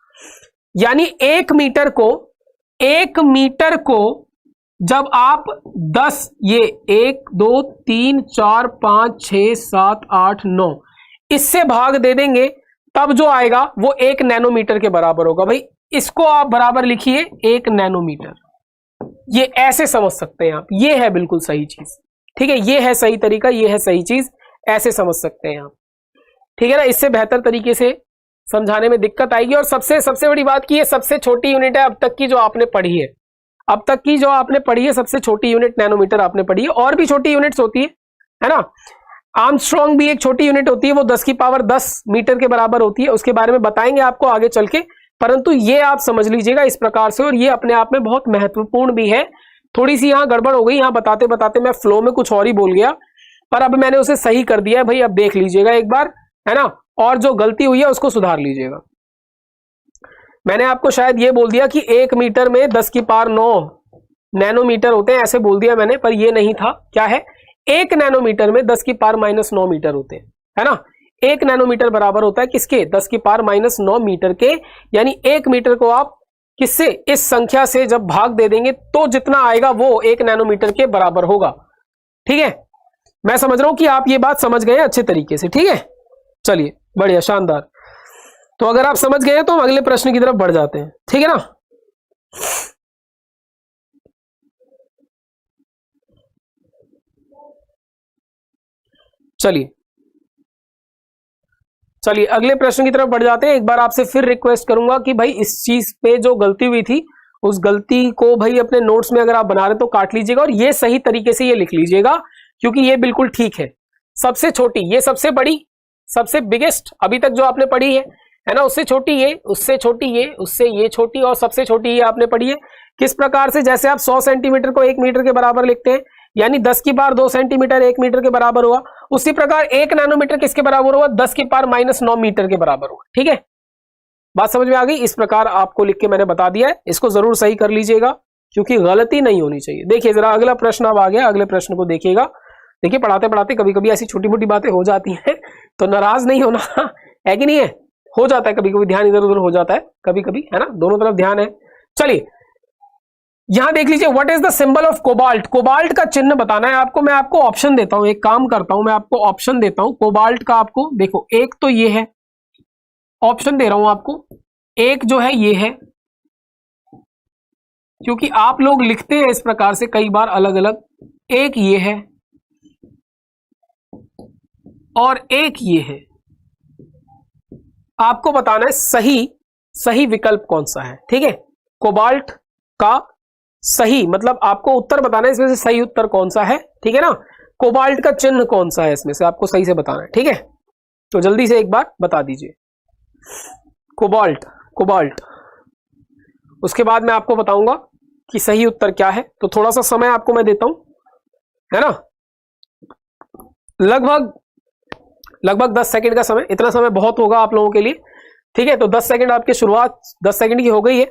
यानी 1 मीटर को जब आप 10, ये 1 2 3 4 5 6 7 8 9 इससे भाग दे देंगे तब जो आएगा वो 1 नैनोमीटर के बराबर होगा। भाई इसको आप बराबर लिखिए 1 नैनोमीटर, ये ऐसे समझ सकते हैं आप, ये है बिल्कुल सही चीज, ठीक है, ये है सही तरीका, ये है सही चीज, ऐसे समझ सकते हैं आप, ठीक है ना। इससे बेहतर तरीके से समझाने में दिक्कत आएगी। और सबसे बड़ी बात की ये सबसे छोटी यूनिट है अब तक की जो आपने पढ़ी है, अब तक की जो आपने पढ़ी है सबसे छोटी यूनिट नैनोमीटर आपने पढ़ी है। और भी छोटी यूनिट्स होती है ना। आर्मस्ट्रॉन्ग भी एक छोटी यूनिट होती है, वो 10 की पावर 10 मीटर के बराबर होती है, उसके बारे में बताएंगे आपको आगे चल के, परंतु ये आप समझ लीजिएगा इस प्रकार से। और ये अपने आप में बहुत महत्वपूर्ण भी है। थोड़ी सी यहाँ गड़बड़ हो गई, यहाँ बताते बताते मैं फ्लो में कुछ और ही बोल गया, पर अब मैंने उसे सही कर दिया है भाई, अब देख लीजिएगा एक बार, है ना, और जो गलती हुई है उसको सुधार लीजिएगा। मैंने आपको शायद ये बोल दिया कि 1 मीटर में 10 की पावर 9 नैनोमीटर होते हैं, ऐसे बोल दिया मैंने, पर ये नहीं था। क्या है? 1 नैनोमीटर में 10 की पावर -9 मीटर होते हैं, है ना। 1 नैनोमीटर बराबर होता है किसके? 10 की पावर -9 मीटर के। यानी 1 मीटर को आप किससे, इस संख्या से जब भाग दे देंगे तो जितना आएगा वो 1 नैनोमीटर के बराबर होगा, ठीक है। मैं समझ रहा हूं कि आप ये बात समझ गए अच्छे तरीके से, ठीक है। चलिए, बढ़िया, शानदार। तो अगर आप समझ गए तो हम अगले प्रश्न की तरफ बढ़ जाते हैं, ठीक है ना। चलिए अगले प्रश्न की तरफ बढ़ जाते हैं। एक बार आपसे फिर रिक्वेस्ट करूंगा कि भाई इस चीज पे जो गलती हुई थी उस गलती को भाई अपने नोट्स में अगर आप बना रहे तो काट लीजिएगा, और ये सही तरीके से ये लिख लीजिएगा, क्योंकि ये बिल्कुल ठीक है। सबसे छोटी, ये सबसे बड़ी, सबसे बिगेस्ट अभी तक जो आपने पढ़ी है ना, उससे छोटी ये, उससे छोटी ये, उससे ये छोटी, और सबसे छोटी ये आपने पढ़ी है। किस प्रकार से? जैसे आप 100 सेंटीमीटर को 1 मीटर के बराबर लिखते हैं, यानी 10 की पावर 2 सेंटीमीटर 1 मीटर के बराबर हुआ, उसी प्रकार 1 नैनोमीटर किसके बराबर हुआ? 10 की पावर -9 मीटर के बराबर हुआ, ठीक है। बात समझ में आ गई? इस प्रकार आपको लिख के मैंने बता दिया है, इसको जरूर सही कर लीजिएगा क्योंकि गलती नहीं होनी चाहिए। देखिए जरा अगला प्रश्न अब आ गया, अगले प्रश्न को देखिएगा। देखिए पढ़ाते पढ़ाते कभी कभी ऐसी छोटी मोटी बातें हो जाती हैं, तो नाराज नहीं होना है कि नहीं है, हो जाता है कभी कभी, ध्यान इधर उधर हो जाता है कभी कभी, है ना, दोनों तरफ ध्यान है। चलिए यहां देख लीजिए, what is the symbol of cobalt. Cobalt का चिन्ह बताना है आपको। मैं आपको ऑप्शन देता हूं, एक काम करता हूं, मैं आपको ऑप्शन देता हूं कोबाल्ट का। आपको देखो, एक तो ये है, ऑप्शन दे रहा हूं आपको, एक जो है ये है, क्योंकि आप लोग लिखते हैं इस प्रकार से कई बार अलग अलग। एक ये है और एक ये है। आपको बताना है सही विकल्प कौन सा है, ठीक है। कोबाल्ट का सही मतलब आपको उत्तर बताना है, इसमें से सही उत्तर कौन सा है, ठीक है ना। कोबाल्ट का चिन्ह कौन सा है, इसमें से आपको सही से बताना है, ठीक है। तो जल्दी से एक बार बता दीजिए। कोबाल्ट। उसके बाद मैं आपको बताऊंगा कि सही उत्तर क्या है। तो थोड़ा सा समय आपको मैं देता हूं, है ना, लगभग 10 सेकंड का समय। इतना समय बहुत होगा आप लोगों के लिए, ठीक है। तो 10 सेकंड आपकी शुरुआत 10 सेकंड की हो गई है।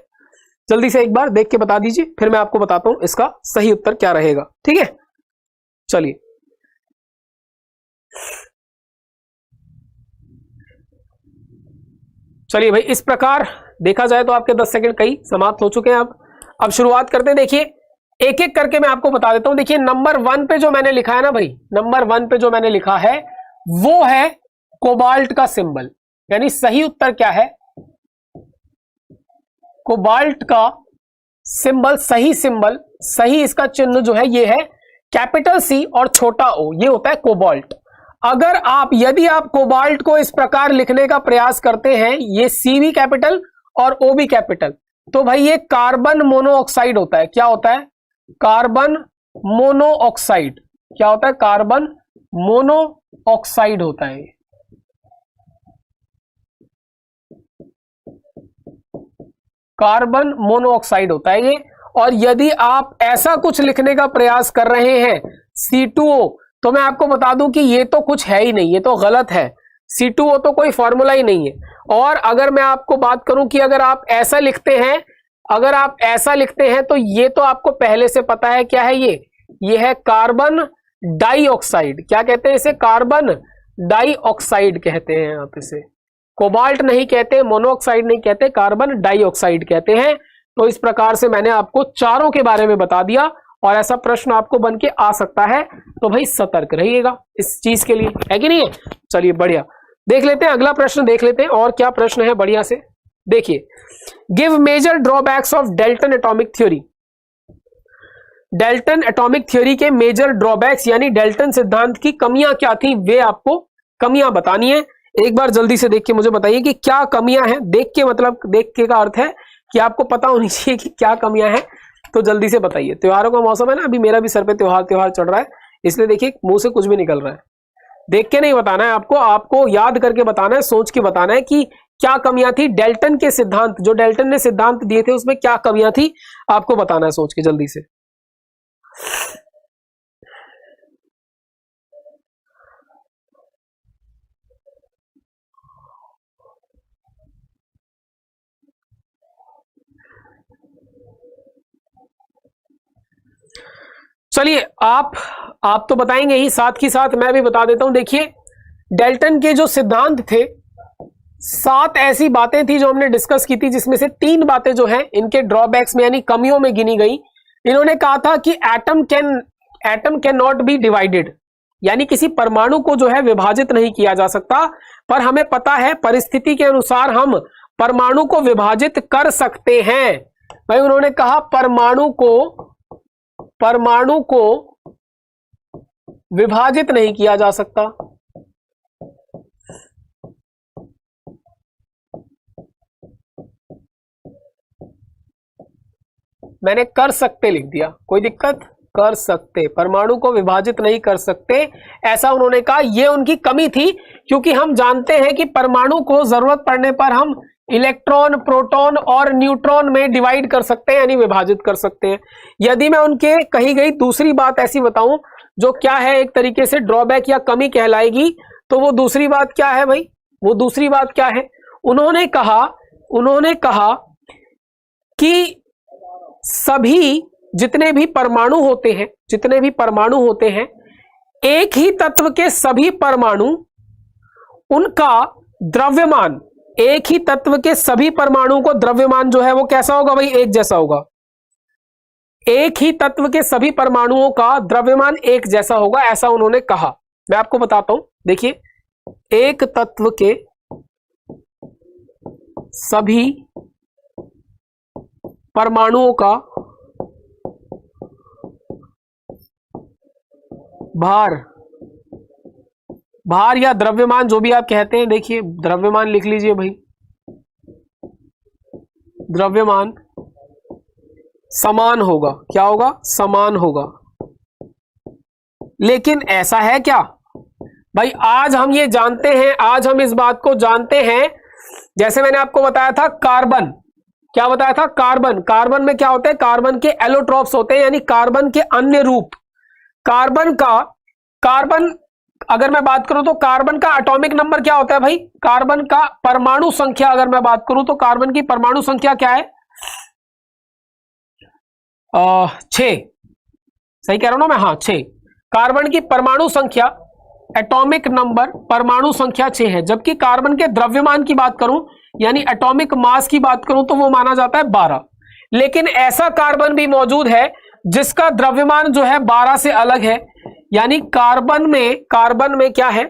जल्दी से एक बार देख के बता दीजिए, फिर मैं आपको बताता हूं इसका सही उत्तर क्या रहेगा, ठीक है। चलिए भाई, इस प्रकार देखा जाए तो आपके 10 सेकंड कई समाप्त हो चुके हैं। अब शुरुआत करते हैं। देखिए, एक एक करके मैं आपको बता देता हूं। देखिए, नंबर 1 पे जो मैंने लिखा है ना भाई, नंबर 1 पे जो मैंने लिखा है वो है कोबाल्ट का सिंबल। यानी सही उत्तर क्या है, कोबाल्ट का सिंबल, सही इसका चिन्ह जो है ये है कैपिटल सी और छोटा ओ, ये होता है कोबाल्ट। यदि आप कोबाल्ट को इस प्रकार लिखने का प्रयास करते हैं, ये सी भी कैपिटल और ओ भी कैपिटल, तो भाई ये कार्बन मोनोऑक्साइड होता है। क्या होता है, कार्बन मोनोऑक्साइड। क्या होता है, कार्बन मोनोऑक्साइड होता है। कार्बन मोनोऑक्साइड होता है ये। और यदि आप ऐसा कुछ लिखने का प्रयास कर रहे हैं C2O, तो मैं आपको बता दूं कि ये तो कुछ है ही नहीं, ये तो गलत है। C2O तो कोई फॉर्मूला ही नहीं है। और अगर मैं आपको बात करूं कि अगर आप ऐसा लिखते हैं तो ये तो आपको पहले से पता है क्या है, ये है कार्बन डाइऑक्साइड। क्या कहते हैं इसे, कार्बन डाइऑक्साइड कहते हैं। आप इसे कोबाल्ट नहीं कहते, मोनोऑक्साइड नहीं कहते, कार्बन डाइऑक्साइड कहते हैं। तो इस प्रकार से मैंने आपको चारों के बारे में बता दिया, और ऐसा प्रश्न आपको बन के आ सकता है। तो भाई सतर्क रहिएगा इस चीज के लिए, है कि नहीं है। चलिए बढ़िया, देख लेते हैं अगला प्रश्न, देख लेते हैं और क्या प्रश्न है बढ़िया से। देखिए, give major drawbacks of Dalton atomic theory. Dalton atomic theory के मेजर ड्रॉबैक्स यानी डेल्टन सिद्धांत की कमियां क्या थी, वे आपको कमियां बतानी है। एक बार जल्दी से देख के मुझे बताइए कि क्या कमियां हैं। देख के मतलब, देख के का अर्थ है कि आपको पता होनी चाहिए कि क्या कमियां हैं। तो जल्दी से बताइए। त्योहारों का मौसम है ना, अभी मेरा भी सर पे त्योहार चढ़ रहा है, इसलिए देखिए मुंह से कुछ भी निकल रहा है। देख के नहीं बताना है आपको याद करके बताना है, सोच के बताना है कि क्या कमियां थी डेल्टन के सिद्धांत, जो डेल्टन ने सिद्धांत दिए थे उसमें क्या कमियां थी, आपको बताना है सोच के जल्दी से। चलिए, आप तो बताएंगे ही, साथ ही साथ मैं भी बता देता हूं। देखिए, डेल्टन के जो सिद्धांत थे, 7 ऐसी बातें थी जो हमने डिस्कस की थी, जिसमें से 3 बातें जो हैं इनके ड्रॉबैक्स में यानी कमियों में गिनी गई। इन्होंने कहा था कि atom can not be divided, यानी किसी परमाणु को जो है विभाजित नहीं किया जा सकता। पर हमें पता है परिस्थिति के अनुसार हम परमाणु को विभाजित कर सकते हैं। भाई उन्होंने कहा परमाणु को विभाजित नहीं किया जा सकता। मैंने कर सकते लिख दिया, कोई दिक्कत, कर सकते, परमाणु को विभाजित नहीं कर सकते, ऐसा उन्होंने कहा। यह उनकी कमी थी, क्योंकि हम जानते हैं कि परमाणु को जरूरत पड़ने पर हम इलेक्ट्रॉन, प्रोटॉन और न्यूट्रॉन में डिवाइड कर सकते हैं, यानी विभाजित कर सकते हैं। यदि मैं उनके कही गई दूसरी बात ऐसी बताऊं, जो क्या है एक तरीके से ड्रॉबैक या कमी कहलाएगी, तो वो दूसरी बात क्या है भाई, वो दूसरी बात क्या है, उन्होंने कहा कि सभी जितने भी परमाणु होते हैं, एक ही तत्व के सभी परमाणु, उनका द्रव्यमान, एक ही तत्व के सभी परमाणु को द्रव्यमान जो है वो कैसा होगा भाई, एक जैसा होगा। एक ही तत्व के सभी परमाणुओं का द्रव्यमान एक जैसा होगा, ऐसा उन्होंने कहा। मैं आपको बताता हूं, देखिए, एक तत्व के सभी परमाणुओं का भार या द्रव्यमान, जो भी आप कहते हैं, देखिए द्रव्यमान लिख लीजिए भाई, द्रव्यमान समान होगा। क्या होगा? समान होगा। लेकिन ऐसा है क्या भाई? आज हम ये जानते हैं, आज हम इस बात को जानते हैं, जैसे मैंने आपको बताया था कार्बन, क्या बताया था? कार्बन। कार्बन में क्या होते हैं? कार्बन के एलोट्रॉप्स होते हैं, यानी कार्बन के अन्य रूप। कार्बन अगर मैं बात करूं तो कार्बन का एटॉमिक नंबर क्या होता है भाई? कार्बन का परमाणु संख्या अगर मैं बात करूं तो कार्बन की परमाणु संख्या क्या है? 6। सही कह रहा हूं ना मैं? हाँ, 6। कार्बन की परमाणु संख्या, एटॉमिक नंबर, परमाणु संख्या 6 है। जबकि कार्बन के द्रव्यमान की बात करूं, यानी एटॉमिक मास की बात करूं, तो वो माना जाता है 12। लेकिन ऐसा कार्बन भी मौजूद है जिसका द्रव्यमान जो है 12 से अलग है, यानी कार्बन में क्या है?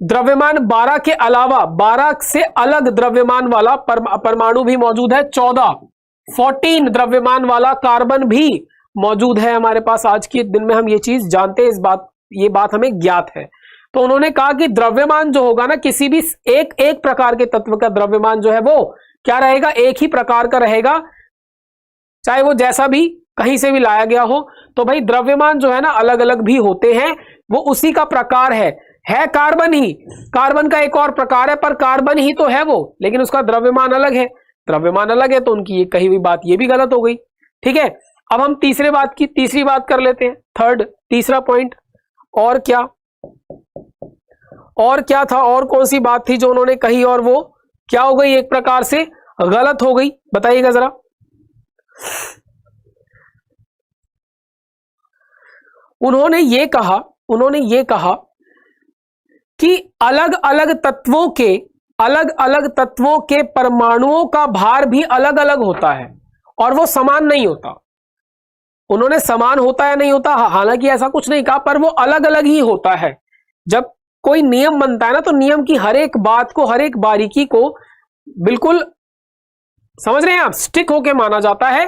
द्रव्यमान 12 के अलावा 12 से अलग द्रव्यमान वाला परमाणु भी मौजूद है। 14 द्रव्यमान वाला कार्बन भी मौजूद है हमारे पास। आज के दिन में हम ये चीज जानते हैं, ये बात हमें ज्ञात है। तो उन्होंने कहा कि द्रव्यमान जो होगा ना, किसी भी एक प्रकार के तत्व का द्रव्यमान जो है वो क्या रहेगा? एक ही प्रकार का रहेगा, चाहे वो जैसा भी कहीं से भी लाया गया हो। तो भाई द्रव्यमान जो है ना, अलग अलग भी होते हैं, वो उसी का प्रकार है कार्बन ही। कार्बन का एक और प्रकार है, पर कार्बन ही तो है वो, लेकिन उसका द्रव्यमान अलग है। द्रव्यमान अलग है तो उनकी ये कही हुई बात ये भी गलत हो गई। ठीक है, अब हम तीसरी बात कर लेते हैं। तीसरा पॉइंट, और क्या था? और कौन सी बात थी जो उन्होंने कही और वो क्या हो गई? एक प्रकार से गलत हो गई। बताइएगा जरा। उन्होंने ये कहा कि अलग अलग तत्वों के परमाणुओं का भार भी अलग अलग होता है और वो समान नहीं होता। उन्होंने समान होता या नहीं होता, हालांकि ऐसा कुछ नहीं कहा, पर वो अलग अलग ही होता है। जब कोई नियम बनता है ना, तो नियम की हर एक बात को, हर एक बारीकी को बिल्कुल, समझ रहे हैं आप, स्टिक होके माना जाता है।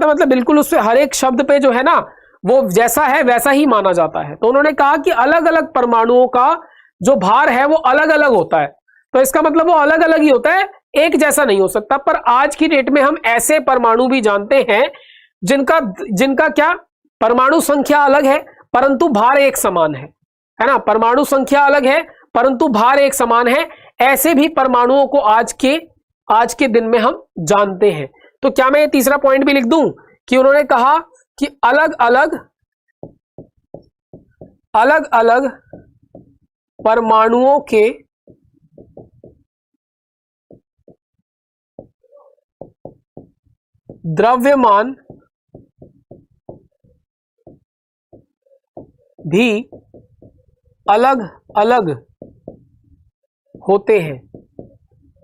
मतलब बिल्कुल उससे हर एक शब्द पे जो है ना, वो जैसा है वैसा ही माना जाता है। तो उन्होंने कहा कि अलग अलग परमाणुओं का जो भार है वो अलग अलग होता है। तो इसका मतलब वो अलग अलग ही होता है, एक जैसा नहीं हो सकता। पर आज की डेट में हम ऐसे परमाणु भी जानते हैं जिनका क्या, परमाणु संख्या अलग है परंतु भार एक समान है ना? परमाणु संख्या अलग है परंतु भार एक समान है। ऐसे भी परमाणुओं को आज के दिन में हम जानते हैं। तो क्या मैं ये तीसरा पॉइंट भी लिख दूं कि उन्होंने कहा कि अलग अलग परमाणुओं के द्रव्यमान भी अलग अलग होते हैं।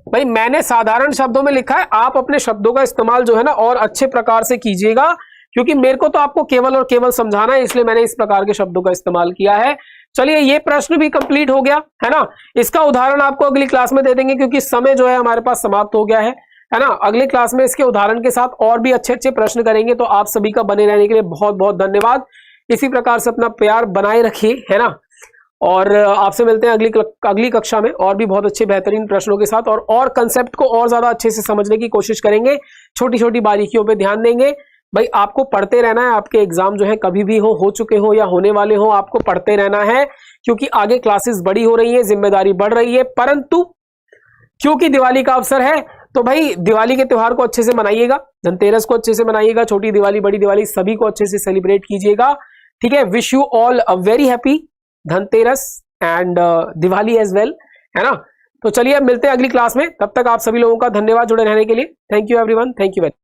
भाई मैंने साधारण शब्दों में लिखा है, आप अपने शब्दों का इस्तेमाल जो है ना और अच्छे प्रकार से कीजिएगा, क्योंकि मेरे को तो आपको केवल और केवल समझाना है, इसलिए मैंने इस प्रकार के शब्दों का इस्तेमाल किया है। चलिए, ये प्रश्न भी कंप्लीट हो गया है ना। इसका उदाहरण आपको अगली क्लास में दे देंगे, क्योंकि समय जो है हमारे पास समाप्त हो गया है ना। अगली क्लास में इसके उदाहरण के साथ और भी अच्छे अच्छे प्रश्न करेंगे। तो आप सभी का बने रहने के लिए बहुत बहुत धन्यवाद। इसी प्रकार से अपना प्यार बनाए रखिए, है ना। और आपसे मिलते हैं अगली कक्षा में और भी बहुत अच्छे बेहतरीन प्रश्नों के साथ, और कंसेप्ट को और ज्यादा अच्छे से समझने की कोशिश करेंगे। छोटी छोटी बारीकियों पे ध्यान देंगे। भाई आपको पढ़ते रहना है, आपके एग्जाम जो है कभी भी हो चुके हो या होने वाले हो, आपको पढ़ते रहना है, क्योंकि आगे क्लासेस बड़ी हो रही है, जिम्मेदारी बढ़ रही है। परंतु क्योंकि दिवाली का अवसर है, तो भाई दिवाली के त्योहार को अच्छे से मनाइएगा, धनतेरस को अच्छे से मनाइएगा, छोटी दिवाली बड़ी दिवाली सभी को अच्छे से सेलिब्रेट कीजिएगा। ठीक है, wish you all a very happy Dhanteras and Diwali as well, है ना। तो चलिए अब मिलते हैं अगली क्लास में, तब तक आप सभी लोगों का धन्यवाद जुड़े रहने के लिए। Thank you everyone, thank you very